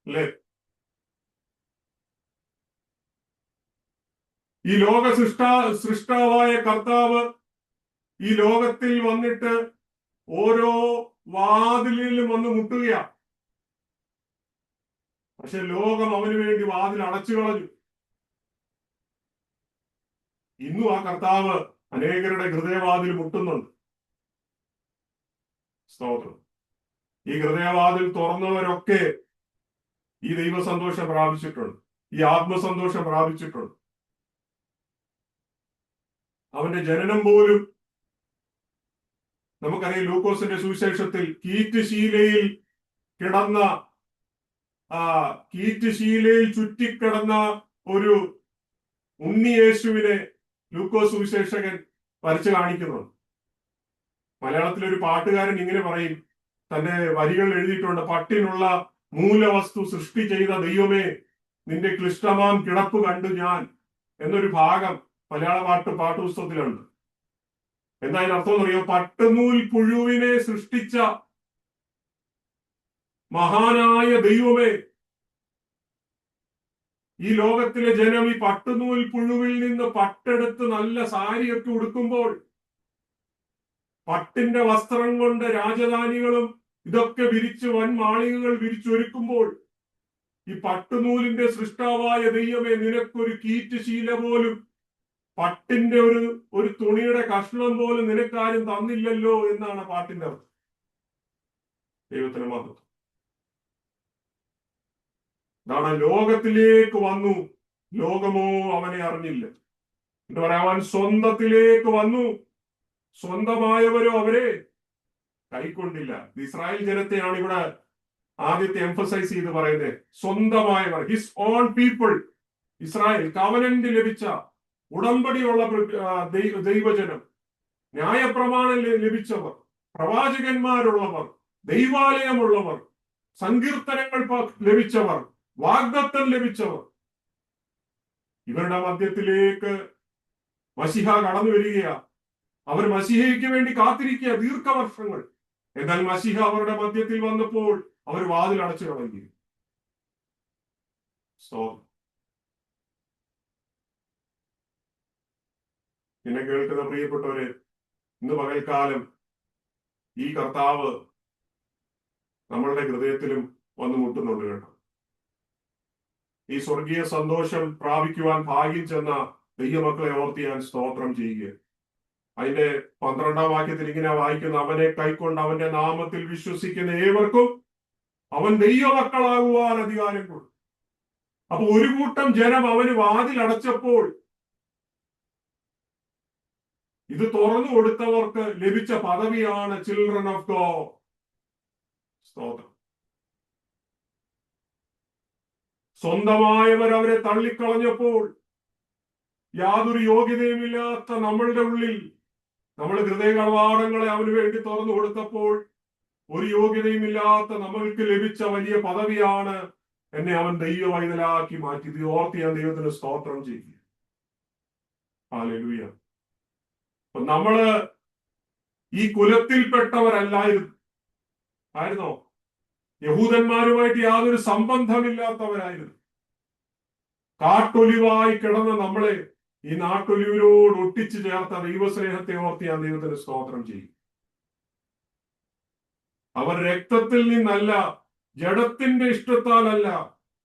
അല്ലേ? ഈ ലോക സൃഷ്ടാവായ കർത്താവ് ഈ ലോകത്തിൽ വന്നിട്ട് ഓരോ വാതിലിലും വന്ന് മുട്ടുകയാ. പക്ഷെ ലോകം അവന് വേണ്ടി വാതിൽ അടച്ചു കളഞ്ഞു. ഇന്നും ആ കർത്താവ് അനേകരുടെ ഹൃദയവാതിൽ മുട്ടുന്നുണ്ട്. സ്തോത്രം. ഈ ഹൃദയവാതിൽ തുറന്നവരൊക്കെ ഈ ദൈവ സന്തോഷം പ്രാപിച്ചിട്ടുണ്ട്, ഈ ആത്മസന്തോഷം പ്രാപിച്ചിട്ടുണ്ട്. അവന്റെ ജനനം പോലും നമുക്കറിയാം. ലൂക്കോസിന്റെ സുവിശേഷത്തിൽ കീറ്റുശീലയിൽ ചുറ്റിക്കിടന്ന ഒരു ഉണ്ണിയേശുവിനെ ലൂക്കോസ് സുവിശേഷകൻ വരച്ചു കാണിക്കുന്നുണ്ട്. മലയാളത്തിലെ ഒരു പാട്ടുകാരൻ ഇങ്ങനെ പറയും, തന്റെ വരികൾ എഴുതിയിട്ടുണ്ട്: പട്ടിനുള്ള മൂലവസ്തു സൃഷ്ടി ചെയ്ത ദൈവമേ, നിന്റെ ക്ലിഷ്ടമാം കിടപ്പ് കണ്ടു ഞാൻ എന്നൊരു ഭാഗം മലയാള പാട്ടുപുസ്തകത്തിലുണ്ട്. എന്തായാലും അർത്ഥം എന്നറിയോ? പട്ടുനൂൽ പുഴുവിനെ സൃഷ്ടിച്ച മഹാനായ ദൈവമേ, ഈ ലോകത്തിലെ ജനം ഈ പട്ടുനൂൽ പുഴുവിൽ നിന്ന് പട്ടെടുത്ത് നല്ല സാരിയൊക്കെ ഉടുക്കുമ്പോൾ, പട്ടിന്റെ വസ്ത്രം കൊണ്ട് രാജധാനികളും ഇതൊക്കെ വിരിച്ച് വൻമാളികകൾ വിരിച്ചൊരുക്കുമ്പോൾ, ഈ പട്ടുനൂലിന്റെ സൃഷ്ടാവായ ദൈവമേ, നിനക്കൊരു കീറ്റുശീല പോലും, പട്ടിന്റെ ഒരു തുണിയുടെ കഷ്ണം പോലും നിനക്കാരും തന്നില്ലല്ലോ എന്നാണ് പാട്ടിന്റെ അർത്ഥം. ദൈവത്തിന് മഹത്വം. അതാണ് ലോകത്തിലേക്ക് വന്നു, ലോകമോ അവനെ അറിഞ്ഞില്ല. എന്താ പറയാ? അവൻ സ്വന്തത്തിലേക്ക് വന്നു, സ്വന്തമായവരോ അവരെ കൈക്കൊണ്ടില്ല. ഇസ്രായേൽ ജനത്തെയാണ് ഇവിടെ ആദ്യത്തെ എംഫസൈസ് ചെയ്ത് പറയുന്നത്. സ്വന്തമായവർ, his own people. Israel covenant ലഭിച്ച, ഉടമ്പടിയുള്ള ദൈവജനം, ന്യായപ്രമാണം ലഭിച്ചവർ, പ്രവാചകന്മാരുള്ളവർ, ദൈവാലയമുള്ളവർ, സങ്കീർത്തനങ്ങൾ ലഭിച്ചവർ, വാഗ്ദത്തം ലഭിച്ചവർ, ഇവരുടെ മധ്യത്തിലേക്ക് മശിഹ കടന്നു വരികയാ. അവർ മശിഹയ്ക്ക് വേണ്ടി കാത്തിരിക്കുക ദീർഘവർഷങ്ങൾ. എന്നാൽ മശിഹ അവരുടെ മധ്യത്തിൽ വന്നപ്പോൾ അവർ വാതിൽ അടച്ചു കളയുകയും. എന്നെ കേൾക്കുന്ന പ്രിയപ്പെട്ടവരെ, ഇന്ന് പകൽക്കാലം ഈ കർത്താവ് നമ്മളുടെ ഹൃദയത്തിലും വന്നു മുട്ടുന്നുണ്ട് കേട്ടോ. ഈ സ്വർഗീയ സന്തോഷം പ്രാപിക്കുവാൻ ഭാഗ്യം ചെന്ന ദൈവമക്കളെ ഓർത്ത് ഞാൻ സ്തോത്രം ചെയ്യുക. അതിന്റെ 12-ാം വാക്യത്തിൽ ഇങ്ങനെ വായിക്കുന്ന: അവനെ കൈക്കൊണ്ട് അവന്റെ നാമത്തിൽ വിശ്വസിക്കുന്ന ഏവർക്കും അവൻ ദൈവമക്കളാകുവാൻ അധികാരം കൊടുത്തു. അപ്പൊ ഒരു കൂട്ടം ജനം അവന് വാതിൽ അടച്ചപ്പോൾ ഇത് തുറന്നു കൊടുത്തവർക്ക് ലഭിച്ച പദവിയാണ് ചിൽഡ്രൻ ഓഫ് ഗോഡ്. സ്തോത്രം. സ്വന്തമായവർ അവരെ തള്ളിക്കളഞ്ഞപ്പോൾ, യാതൊരു യോഗ്യതയുമില്ലാത്ത നമ്മളുടെ ഉള്ളിൽ നമ്മൾ ഹൃദയ കവാടങ്ങളെ അവന് വേണ്ടി തുറന്നു കൊടുത്തപ്പോൾ, ഒരു യോഗ്യതയുമില്ലാത്ത നമ്മൾക്ക് ലഭിച്ച വലിയ പദവിയാണ് എന്നെ അവൻ ദൈവ വൈതലാക്കി മാറ്റി. ഇത് ഓർത്ത് ഞാൻ ദൈവത്തിന് സ്തോത്രം ചെയ്യുക. ഹല്ലേലൂയ. നമ്മള് ഈ കുലത്തിൽപ്പെട്ടവരല്ലായിരുന്നോ? യഹൂദന്മാരുമായിട്ട് യാതൊരു സംബന്ധമില്ലാത്തവരായിരുന്നു. കാട്ടൊലിവായി കിടന്ന നമ്മളെ ഈ നാട്ടൊലിവരോട് ഒട്ടിച്ചു ചേർത്ത ദൈവസ്നേഹത്തെ ഓർത്ത് ഞാൻ ദൈവത്തിന് സ്തോത്രം ചെയ്യും. അവർ രക്തത്തിൽ നിന്നല്ല, ജഡത്തിന്റെ ഇഷ്ടത്താലല്ല,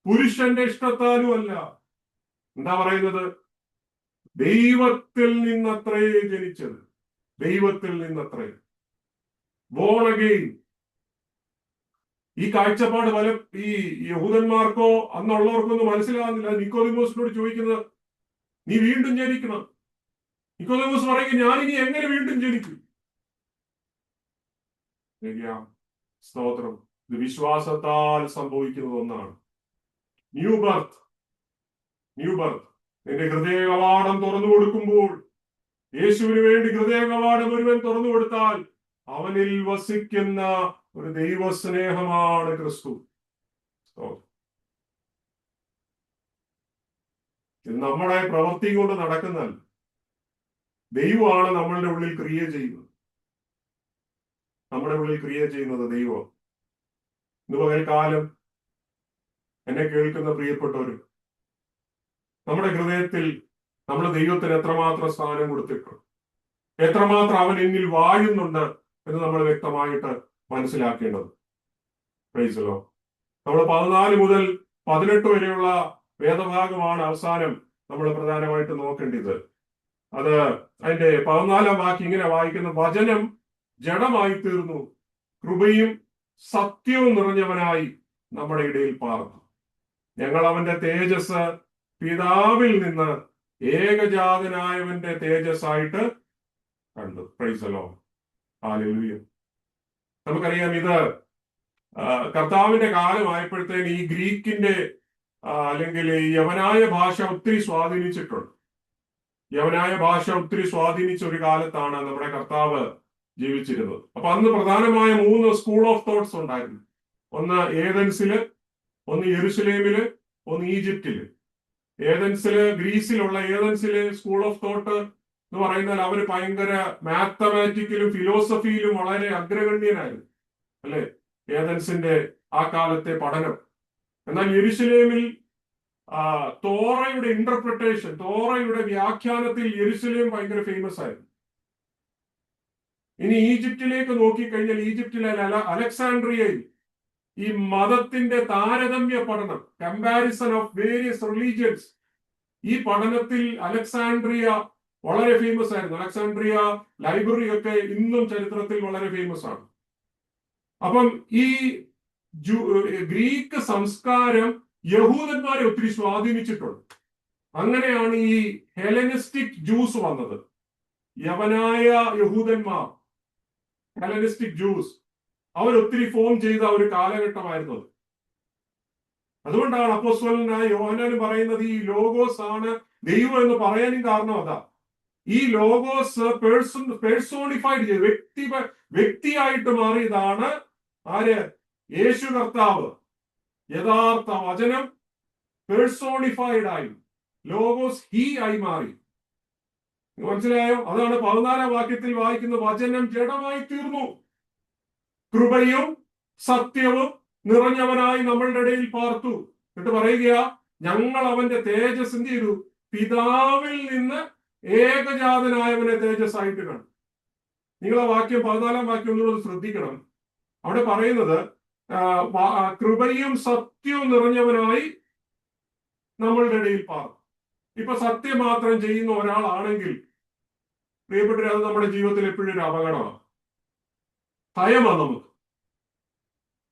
പുരുഷന്റെ ഇഷ്ടത്താലും അല്ല. എന്താ പറയുന്നത്? ദൈവത്തിൽ നിന്നത്രേ ജനിച്ചത്, ദൈവത്തിൽ നിന്നത്രേ. Born again. ഈ കാഴ്ചപ്പാട് ഈ യഹൂദന്മാർക്കോ അന്നുള്ളവർക്കൊന്നും മനസ്സിലാകുന്നില്ല. നിക്കോദിമോസിനോട് ചോദിക്കുന്നത്, നീ വീണ്ടും ജനിക്കണം. നിക്കോദിമോസ് പറയുക, ഞാനിനി എങ്ങനെ വീണ്ടും ജനിക്കും? സ്തോത്രം. ഇത് വിശ്വാസത്താൽ സംഭവിക്കുന്നത് ഒന്നാണ്. New birth. നിന്റെ ഹൃദയ കവാടം തുറന്നു കൊടുക്കുമ്പോൾ, യേശുവിന് വേണ്ടി ഹൃദയ കവാടം ഒരുവൻ തുറന്നു കൊടുത്താൽ അവനിൽ വസിക്കുന്ന ഒരു ദൈവസ്നേഹമാണ് ക്രിസ്തു. ഇത് നമ്മുടെ പ്രവൃത്തി കൊണ്ട് നടക്കുന്നതല്ല, ദൈവമാണ് നമ്മളുടെ ഉള്ളിൽ ക്രിയ ചെയ്യുന്നത്. നമ്മുടെ ഉള്ളിൽ ക്രിയ ചെയ്യുന്നത് ദൈവം. ഇന്ന് പകൽക്കാലം എന്നെ കേൾക്കുന്ന പ്രിയപ്പെട്ടവരും, നമ്മുടെ ഹൃദയത്തിൽ നമ്മൾ ദൈവത്തിന് എത്രമാത്രം സ്ഥാനം കൊടുത്തിട്ടുണ്ട്? എത്രമാത്രം അവൻ എന്നിൽ വാഴുന്നുണ്ട് എന്ന് നമ്മൾ വ്യക്തമായിട്ട് മനസ്സിലാക്കേണ്ടത്. പ്രൈസലോ. നമ്മൾ 14 മുതൽ 18 വരെയുള്ള വേദഭാഗമാണ് അവസാനം നമ്മൾ പ്രധാനമായിട്ട് നോക്കേണ്ടത്. അത് അതിന്റെ 14-ാം വാക്യം ഇങ്ങനെ വായിക്കുന്ന: വചനം ജഡമായി തീർന്നു, കൃപയും സത്യവും നിറഞ്ഞവനായി നമ്മുടെ ഇടയിൽ പാർന്നു. ഞങ്ങൾ അവന്റെ തേജസ് പിതാവിൽ നിന്ന് ഏകജാതനായവന്റെ തേജസ്സായിട്ട് കണ്ടു. പ്രൈസലോ. ഹല്ലേലൂയ. നമുക്കറിയാം, ഇത് കർത്താവിന്റെ കാലമായപ്പോഴത്തേന് ഈ ഗ്രീക്കിന്റെ അല്ലെങ്കിൽ ഈ യവനായ ഭാഷ ഒത്തിരി സ്വാധീനിച്ചിട്ടുണ്ട്. യവനായ ഭാഷ ഒത്തിരി സ്വാധീനിച്ച ഒരു കാലത്താണ് നമ്മുടെ കർത്താവ് ജീവിച്ചിരുന്നത്. അപ്പൊ അന്ന് പ്രധാനമായ 3 സ്കൂൾ ഓഫ് തോട്ട്സ് ഉണ്ടായിരുന്നു. ഒന്ന് ഏതൻസില്, ഒന്ന് യെരുശലേമില്, ഒന്ന് ഈജിപ്തില്. ഗ്രീസിലുള്ള ഏതൻസിലെ സ്കൂൾ ഓഫ് തോട്ട് എന്ന് പറയുന്നാൽ അവര് ഭയങ്കര മാത്തമാറ്റിക്കലും ഫിലോസഫിയിലും വളരെ അഗ്രഗണ്യനായിരുന്നു, അല്ലെ, ഏതൻസിന്റെ ആ കാലത്തെ പഠനം. എന്നാൽ യെരുശലേമിൽ തോറയുടെ ഇന്റർപ്രിട്ടേഷൻ, തോറയുടെ വ്യാഖ്യാനത്തിൽ യെരുശലേം ഭയങ്കര ഫേമസ് ആയിരുന്നു. ഇനി ഈജിപ്തിലേക്ക് നോക്കിക്കഴിഞ്ഞാൽ ഈജിപ്തിലെ അലക്സാൻഡ്രിയയിൽ ഈ മതത്തിന്റെ താരതമ്യ പഠനം, കമ്പാരിസൺ ഓഫ് വേരിയസ് റിലീജിയൻസ്, ഈ പഠനത്തിൽ അലക്സാൻഡ്രിയ വളരെ ഫേമസ് ആയിരുന്നു. അലക്സാൻഡ്രിയ ലൈബ്രറി ഒക്കെ ഇന്നും ചരിത്രത്തിൽ വളരെ ഫേമസ് ആണ്. അപ്പം ഈ ഗ്രീക്ക് സംസ്കാരം യഹൂദന്മാരെ ഒത്തിരി സ്വാധീനിച്ചിട്ടുണ്ട്. അങ്ങനെയാണ് ഈ ഹെലനിസ്റ്റിക് ജ്യൂസ് വന്നത്. യവനായ യഹൂദന്മാർ, ഹെലനിസ്റ്റിക് ജ്യൂസ്, അവരൊത്തിരി ഫോം ചെയ്ത ഒരു കാലഘട്ടമായിരുന്നു അത്. അതുകൊണ്ടാണ് അപ്പോസ്തലനായ യോഹന്നാൻ പറയുന്നത് ഈ ലോഗോസ് ആണ് ദൈവം എന്ന് പറയാനും കാരണം അതാ. ഈ ലോഗോസ് പേഴ്സോണിഫൈഡ് ചെയ്ത് വ്യക്തിയായിട്ട് മാറിയതാണ് ആര്? യേശു കർത്താവ്. യഥാർത്ഥ വചനം പേഴ്സോണിഫൈഡ് ആയി, ലോഗോസ് ഹി ആയി മാറി. മനസ്സിലായോ? അതാണ് 14-ാം വാക്യത്തിൽ വായിക്കുന്ന: വചനം ജഡമായി തീർന്നു, കൃപയും സത്യവും നിറഞ്ഞവനായി നമ്മളുടെ ഇടയിൽ പാർത്തു. എന്നിട്ട് പറയുക, ഞങ്ങൾ അവന്റെ തേജസ് എന്ത് ചെയ്തു? പിതാവിൽ നിന്ന് ഏകജാതനായവനെ തേജസ്സായിട്ട് കണ്ടു. നിങ്ങൾ ആ വാക്യം 14-ാം വാക്യം ഒന്നുകൂടെ ശ്രദ്ധിക്കണം. അവിടെ പറയുന്നത് കൃപയും സത്യവും നിറഞ്ഞവനായി നമ്മളുടെ ഇടയിൽ പാർത്തു. ഇപ്പൊ സത്യം മാത്രം ചെയ്യുന്ന ഒരാളാണെങ്കിൽ പ്രിയപ്പെട്ടവരെ, അത് നമ്മുടെ ജീവിതത്തിൽ എപ്പോഴും ഒരു അപകടമാണ്, ഭയമാണ് നമുക്ക്.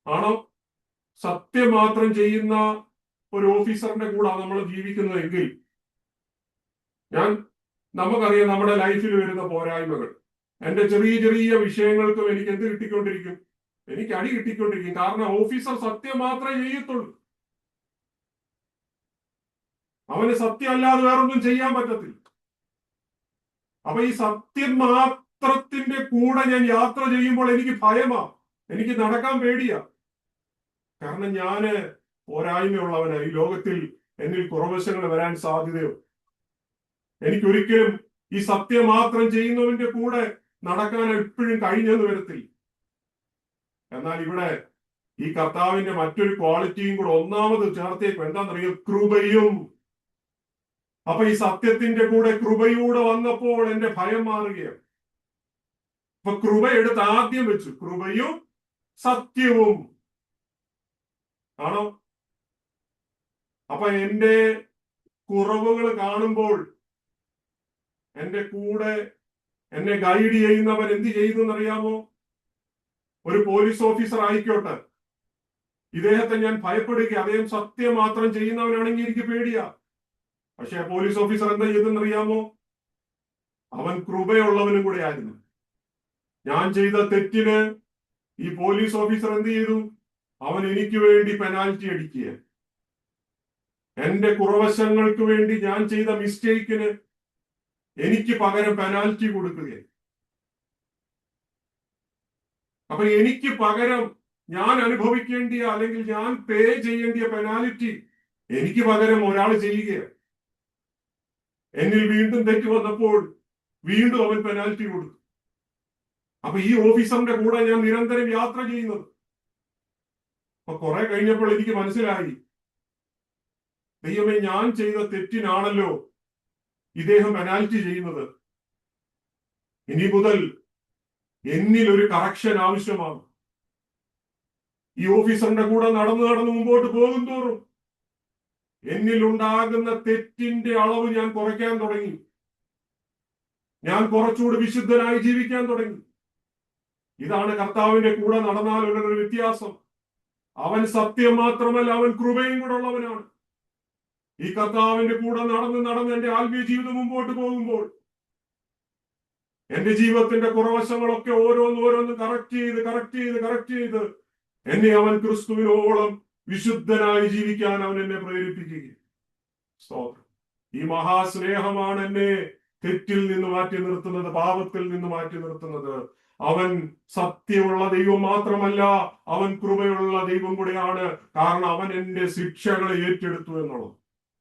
ആണോ? സത്യം മാത്രം ചെയ്യുന്ന ഒരു ഓഫീസറിന്റെ കൂടെ നമ്മൾ ജീവിക്കുന്നതെങ്കിൽ, നമുക്കറിയാം നമ്മുടെ ലൈഫിൽ വരുന്ന പോരായ്മകൾ. എന്റെ ചെറിയ ചെറിയ വിഷയങ്ങൾക്കും എനിക്ക് എന്ത് കിട്ടിക്കൊണ്ടിരിക്കും? എനിക്ക് അടി കിട്ടിക്കൊണ്ടിരിക്കും. കാരണം ഓഫീസർ സത്യം മാത്രമേ ചെയ്യത്തുള്ളൂ. അവന് സത്യം അല്ലാതെ വേറൊന്നും ചെയ്യാൻ പറ്റത്തില്ല. അപ്പൊ ഈ സത്യം മാത്രത്തിന്റെ കൂടെ ഞാൻ യാത്ര ചെയ്യുമ്പോൾ എനിക്ക് ഭയമാ, എനിക്ക് നടക്കാൻ പേടിയാ. കാരണം ഞാന് പോരായ്മയുള്ളവന്, ഈ ലോകത്തിൽ എന്നിൽ കുറവശങ്ങൾ വരാൻ സാധ്യതയോ. എനിക്കൊരിക്കലും ഈ സത്യം മാത്രം ചെയ്യുന്നവന്റെ കൂടെ നടക്കാൻ എപ്പോഴും കഴിഞ്ഞെന്ന് വരത്തില്ല. എന്നാൽ ഇവിടെ ഈ കർത്താവിന്റെ മറ്റൊരു ക്വാളിറ്റിയും കൂടെ ഒന്നാമത് ചേർത്തേക്കും. എന്താണെന്നറിയോ? കൃപയും. അപ്പൊ ഈ സത്യത്തിന്റെ കൂടെ കൃപയൂടെ വന്നപ്പോൾ എന്റെ ഭയം മാറുകയാണ്. അപ്പൊ കൃപ എടുത്ത് ആദ്യം വെച്ചു, കൃപയും സത്യവും. ആണോ? അപ്പൊ എന്റെ കുറവുകൾ കാണുമ്പോൾ എന്റെ കൂടെ എന്നെ ഗൈഡ് ചെയ്യുന്നവൻ എന്ത് ചെയ്യുന്നറിയാമോ? ഒരു പോലീസ് ഓഫീസർ ആയിക്കോട്ടെ, ഇദ്ദേഹത്തെ ഞാൻ ഭയപ്പെടുക, അദ്ദേഹം സത്യം മാത്രം ചെയ്യുന്നവനാണെങ്കിൽ എനിക്ക് പേടിയാ. പക്ഷെ പോലീസ് ഓഫീസർ എന്താ ചെയ്തെന്നറിയാമോ? അവൻ കൃപയുള്ളവനും കൂടെ ആയിരുന്നു. ഞാൻ ചെയ്ത തെറ്റിന് ഈ പോലീസ് ഓഫീസർ എന്ത് ചെയ്തു? അവൻ എനിക്ക് വേണ്ടി പെനാൽറ്റി അടിക്കുക. എന്റെ കുറവശങ്ങൾക്ക് വേണ്ടി, ഞാൻ ചെയ്ത മിസ്റ്റേക്കിന് എനിക്ക് പകരം പെനാൽറ്റി കൊടുക്കുക. അപ്പൊ എനിക്ക് പകരം ഞാൻ അനുഭവിക്കേണ്ടിയ അല്ലെങ്കിൽ ഞാൻ പേ ചെയ്യേണ്ടിയ പെനാൽറ്റി എനിക്ക് പകരം ഒരാൾ ചെയ്യുകയാണ്. എന്നിൽ വീണ്ടും തെറ്റ് വന്നപ്പോൾ വീണ്ടും അവൻ പെനാൽറ്റി കൊടുത്തു. അപ്പൊ ഈ ഓഫീസറിന്റെ കൂടെ ഞാൻ നിരന്തരം യാത്ര ചെയ്യുന്നത്. അപ്പൊ കുറെ കഴിഞ്ഞപ്പോൾ എനിക്ക് മനസ്സിലായി, ദൈവമേ, ഞാൻ ചെയ്ത തെറ്റിനാണല്ലോ ഇദ്ദേഹം പെനാൽറ്റി ചെയ്യുന്നത്. ഇനി മുതൽ എന്നിൽ ഒരു കറക്ഷൻ ആവശ്യമാണ്. ഈ ഓഫീസറിന്റെ കൂടെ നടന്ന് മുമ്പോട്ട് പോകും തോറും എന്നിൽ ഉണ്ടാകുന്ന തെറ്റിന്റെ അളവ് ഞാൻ കുറയ്ക്കാൻ തുടങ്ങി. ഞാൻ കുറച്ചുകൂടി വിശുദ്ധനായി ജീവിക്കാൻ തുടങ്ങി. ഇതാണ് കർത്താവിന്റെ കൂടെ നടന്നാലുള്ള ഒരു വ്യത്യാസം. അവൻ സത്യം മാത്രമല്ല, അവൻ കൃപയും കൂടെ ഉള്ളവനാണ്. ഈ കർത്താവിന്റെ കൂടെ നടന്ന് എന്റെ ആത്മീയ ജീവിതം മുമ്പോട്ട് പോകുമ്പോൾ എന്റെ ജീവിതത്തിന്റെ കുറവശങ്ങളൊക്കെ ഓരോന്ന് കറക്റ്റ് ചെയ്ത് എന്നെ അവൻ ക്രിസ്തുവിനോളം വിശുദ്ധനായി ജീവിക്കാൻ അവൻ എന്നെ പ്രേരിപ്പിക്കുകയും. ഈ മഹാസ്നേഹമാണ് എന്നെ തെറ്റിൽ നിന്ന് മാറ്റി നിർത്തുന്നത്, പാപത്തിൽ നിന്ന് മാറ്റി നിർത്തുന്നത്. അവൻ സത്യമുള്ള ദൈവം മാത്രമല്ല, അവൻ കൃപയുള്ള ദൈവം കൂടെയാണ്. കാരണം അവൻ എന്റെ ശിക്ഷകളെ ഏറ്റെടുത്തു എന്നുള്ളത്,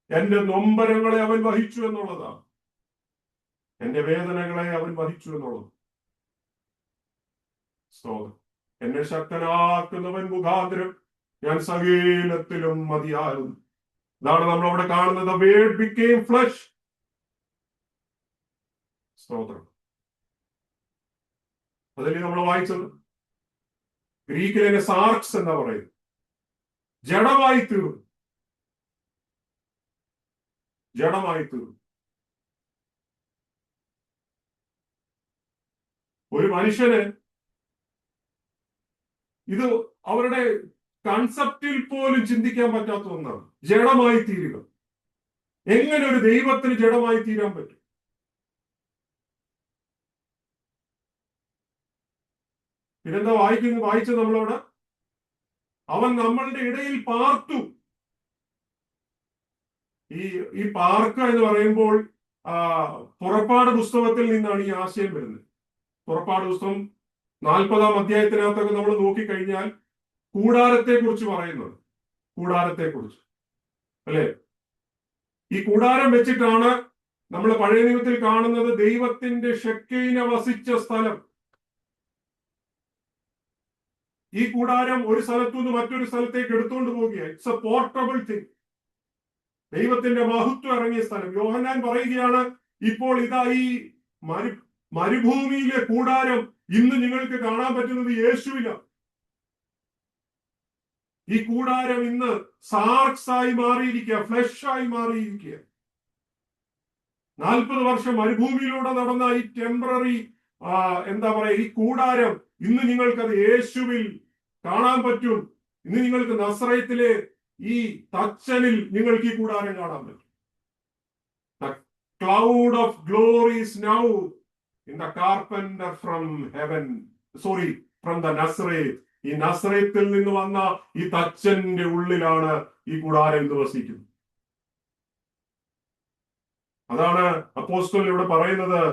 എന്റെ നൊമ്പരങ്ങളെ അവൻ വഹിച്ചു എന്നുള്ളതാണ്, എന്റെ വേദനകളെ അവൻ വഹിച്ചു എന്നുള്ളത്. എന്നെ ശക്തനാക്കുന്നവൻ മുഖാന്തരം ഞാൻ സകലത്തിലും മതിയാകുന്നു. ഇതാണ് നമ്മൾ അവിടെ കാണുന്നത്. The word became flesh. സ്തോത്രം. അതല്ലേ നമ്മൾ വായിച്ചത്. ഗ്രീക്കിലെ സാർക്സ് എന്താ പറയുന്നത്? ജഡമായി തീർന്നു. ഒരു മനുഷ്യന് ഇത് അവരുടെ കൺസെപ്റ്റിൽ പോലും ചിന്തിക്കാൻ പറ്റാത്ത ഒന്നാണ് ജഡമായി തീരുക. എങ്ങനെ ഒരു ദൈവത്തിന് ജഡമായി തീരാൻ പറ്റും? പിന്നെന്താ വായിച്ചത് നമ്മളവിടെ? അവൻ നമ്മളുടെ ഇടയിൽ പാർത്തു. ഈ പാർക്ക എന്ന് പറയുമ്പോൾ പുറപ്പാട് പുസ്തകത്തിൽ നിന്നാണ് ഈ ആശയം വരുന്നത്. പുറപ്പാട് പുസ്തകം 40-ാം അധ്യായത്തിനകത്തൊക്കെ നമ്മൾ നോക്കിക്കഴിഞ്ഞാൽ കൂടാരത്തെ കുറിച്ച് പറയുന്നുണ്ട്. കൂടാരത്തെക്കുറിച്ച് അല്ലെ? ഈ കൂടാരം വെച്ചിട്ടാണ് നമ്മൾ പഴയ നിയമത്തിൽ കാണുന്നത് ദൈവത്തിന്റെ ഷെക്കീന വസിച്ച സ്ഥലം. ഈ കൂടാരം ഒരു സ്ഥലത്തു നിന്ന് മറ്റൊരു സ്ഥലത്തേക്ക് എടുത്തുകൊണ്ട് പോവുകയാണ്. It's A portable thing. ദൈവത്തിന്റെ മഹത്വം ഇറങ്ങിയ സ്ഥലം. യോഹന്നാൻ പറയുകയാണ്, ഇപ്പോൾ ഇതാ ഈ മരുഭൂമിയിലെ കൂടാരം ഇന്ന് നിങ്ങൾക്ക് കാണാൻ പറ്റുന്നത് യേശുവിലാണ്. ഈ കൂടാരം ഇന്ന് സാർക്സ് ആയി മാറിയിരിക്കുക, ഫ്ലഷ് ആയി മാറിയിരിക്കുക. 40 വർഷം മരുഭൂമിയിലൂടെ നടന്ന ഈ ടെമ്പററി എന്താ പറയാ, ഈ കൂടാരം ഇന്ന് നിങ്ങൾക്കത് യേശുവിൽ കാണാൻ പറ്റും. ഇന്ന് നിങ്ങൾക്ക് നസ്രയത്തിലെ ഈ തച്ചനിൽ നിങ്ങൾക്ക് ഈ കൂടാരം കാണാൻ പറ്റും. The cloud of glory is now in the carpenter from heaven. From the Nazareth. ഈ നസ്രയത്തിൽ നിന്ന് വന്ന ഈ തച്ചന്റെ ഉള്ളിലാണ് ഈ കൂടാരം വസിക്കുന്നത്. അതാണ് അപ്പോസ്തലൻ ഇവിടെ പറയുന്നത്,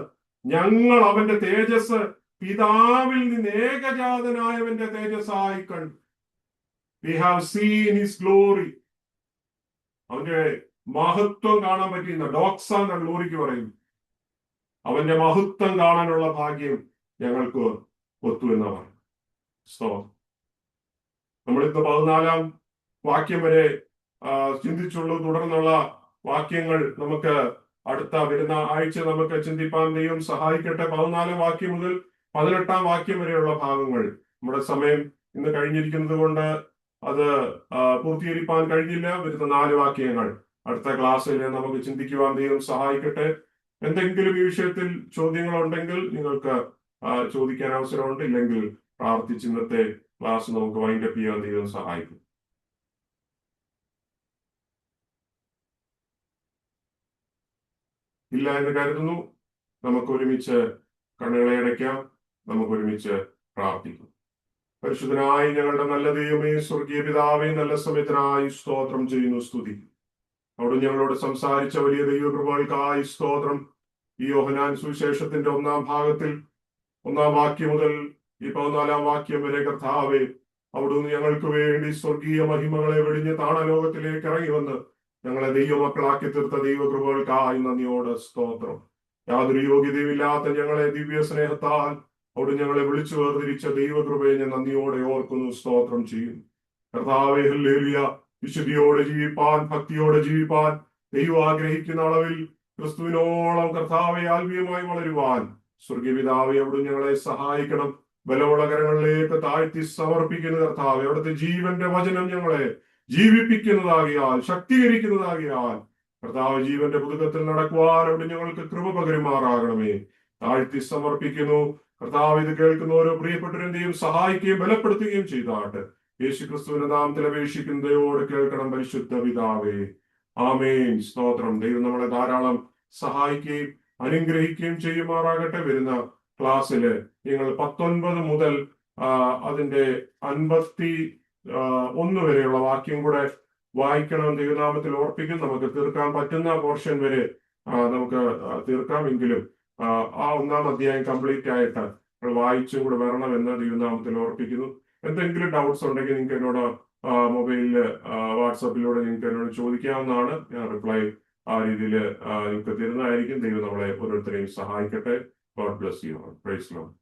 ഞങ്ങൾ അവന്റെ തേജസ് പിതാവിൽ നിന്ന് ഏകജാതനായവന്റെ തേജസ്സായി കണ്ടു. We have seen his glory. അവന്റെ മഹത്വം കാണാൻ പറ്റിയെന്ന ഡോക്സ എന്ന ഗ്ലോറിക്ക് പറയുന്നു. അവന്റെ മഹത്വം കാണാനുള്ള ഭാഗ്യം ഞങ്ങൾക്ക് ഒത്തു എന്ന് പറയും. നമ്മളിന്ന് 14-ാം വാക്യം വരെ ചിന്തിച്ചുള്ളൂ. തുടർന്നുള്ള വാക്യങ്ങൾ നമുക്ക് അടുത്ത വരുന്ന ആഴ്ച നമുക്ക് ചിന്തിപ്പാൻ ദൈവം സഹായിക്കട്ടെ. 14-ാം വാക്യം മുതൽ 18-ാം വാക്യം വരെയുള്ള ഭാഗങ്ങൾ. നമ്മുടെ സമയം ഇന്ന് കഴിഞ്ഞിരിക്കുന്നത് കൊണ്ട് അത് പൂർത്തീകരിക്കാൻ കഴിഞ്ഞില്ല. വരുന്ന 4 വാക്യങ്ങൾ അടുത്ത ക്ലാസ്സിൽ നമുക്ക് ചിന്തിക്കുവാൻ ദൈവം സഹായിക്കട്ടെ. എന്തെങ്കിലും ഈ വിഷയത്തിൽ ചോദ്യങ്ങളുണ്ടെങ്കിൽ നിങ്ങൾക്ക് ചോദിക്കാൻ അവസരമുണ്ട്. ഇല്ലെങ്കിൽ പ്രാർത്ഥിച്ച് ഇന്നത്തെ ക്ലാസ് നമുക്ക് വൈൻഡപ്പ് ചെയ്യാൻ ദൈവം സഹായിക്കും. ഇല്ല എന്ന് കരുതുന്നു. നമുക്ക് ഒരുമിച്ച് കണ്ണുകളെ അടയ്ക്കാം. നമുക്ക് ഒരുമിച്ച് പ്രാർത്ഥിക്കും. പരിശുദ്ധനായി ഞങ്ങളുടെ നല്ല ദൈവമേ, സ്വർഗീയ പിതാവേ, നല്ല സമയത്തിനായി സ്തോത്രം ചെയ്യുന്നു, സ്തുതിക്കും. അവിടെ ഞങ്ങളോട് സംസാരിച്ച വലിയ ദൈവകൃപകൾക്കായി സ്തോത്രം. ഈ യോഹന്നാൻ സുവിശേഷത്തിന്റെ 1-ാം ഭാഗത്തിൽ 1-ാം വാക്യം മുതൽ ഈ 14-ാം വാക്യം വരെ കർത്താവേ, അവിടുന്ന് ഞങ്ങൾക്ക് വേണ്ടി സ്വർഗീയ മഹിമകളെ വെടിഞ്ഞ് താണലോകത്തിലേക്ക് ഇറങ്ങി വന്ന് ഞങ്ങളെ ദൈവമക്കളാക്കി തീർത്ത ദൈവകൃപകൾക്കായി നന്ദിയോട് സ്തോത്രം. യാതൊരു യോഗ്യതയുമില്ലാത്ത ഞങ്ങളെ ദിവ്യ സ്നേഹത്താൽ അവിടെ ഞങ്ങളെ വിളിച്ചു വേർതിരിച്ച ദൈവകൃപയെ ഞാൻ നന്ദിയോടെ ഓർക്കുന്നു, സ്തോത്രം ചെയ്യുന്നു. കർത്താവേ, ഹല്ലേലൂയ. വിശുദ്ധിയോടെ ജീവിപ്പാൻ, ഭക്തിയോടെ ജീവിപ്പാൻ ദൈവം ആഗ്രഹിക്കുന്ന അളവിൽ ക്രിസ്തുവിനോളം കർത്താവെ ആത്മീയമായി വളരുവാൻ സ്വർഗീയ പിതാവേ, അവിടുന്ന് ഞങ്ങളെ സഹായിക്കണം. ബലമുള്ള കരങ്ങളിലേക്ക് താഴ്ത്തി സമർപ്പിക്കുന്ന കർത്താവേ, അവിടുത്തെ ജീവന്റെ വചനം ഞങ്ങളെ ജീവിപ്പിക്കുന്നതാകിയാൽ, ശക്തീകരിക്കുന്നതാകിയാൽ കർത്താവ് ജീവന്റെ പുതുക്കത്തിൽ നടക്കുവാൻ അവിടെ ഞങ്ങൾക്ക് കൃപ പകരുമാറാകണമേ. താഴ്ത്തി സമർപ്പിക്കുന്നു കർത്താവ്. ഇത് കേൾക്കുന്ന ഓരോ പ്രിയപ്പെട്ടവരെന്റെയും സഹായിക്കുകയും ബലപ്പെടുത്തുകയും ചെയ്താട്ട് യേശു ക്രിസ്തുവിന്റെ നാമത്തിൽ അപേക്ഷിക്കുന്നതയോട് കേൾക്കണം പരിശുദ്ധ പിതാവേ. ആമേൻ. സ്തോത്രം. ദൈവം നമ്മളെ ധാരാളം സഹായിക്കുകയും അനുഗ്രഹിക്കുകയും ചെയ്യുമാറാകട്ടെ. വരുന്ന ക്ലാസ്സില് നിങ്ങൾ 19 മുതൽ അതിന്റെ 51 വരെയുള്ള വാക്യം കൂടെ വായിക്കണം. ദൈവനാമത്തിൽ ഓർപ്പിക്കും. നമുക്ക് തീർക്കാൻ പറ്റുന്ന പോർഷൻ വരെ നമുക്ക് തീർക്കാമെങ്കിലും ആ 1-ാം അധ്യായം കംപ്ലീറ്റ് ആയിട്ട് വായിച്ചും കൂടെ വരണമെന്ന് ദൈവനാമത്തിൽ ഓർപ്പിക്കുന്നു. എന്തെങ്കിലും ഡൗട്ട്സ് ഉണ്ടെങ്കിൽ നിങ്ങൾക്ക് എന്നോട് മൊബൈലില് വാട്സാപ്പിലൂടെ നിങ്ങൾക്ക് എന്നോട് ചോദിക്കാവുന്നതാണ്. ഞാൻ റിപ്ലൈ ആ രീതിയിൽ നിങ്ങൾക്ക് തരുന്നതായിരിക്കും. ദൈവം നമ്മളെ ഓരോരുത്തരെയും സഹായിക്കട്ടെ. God bless you. Praise Lord.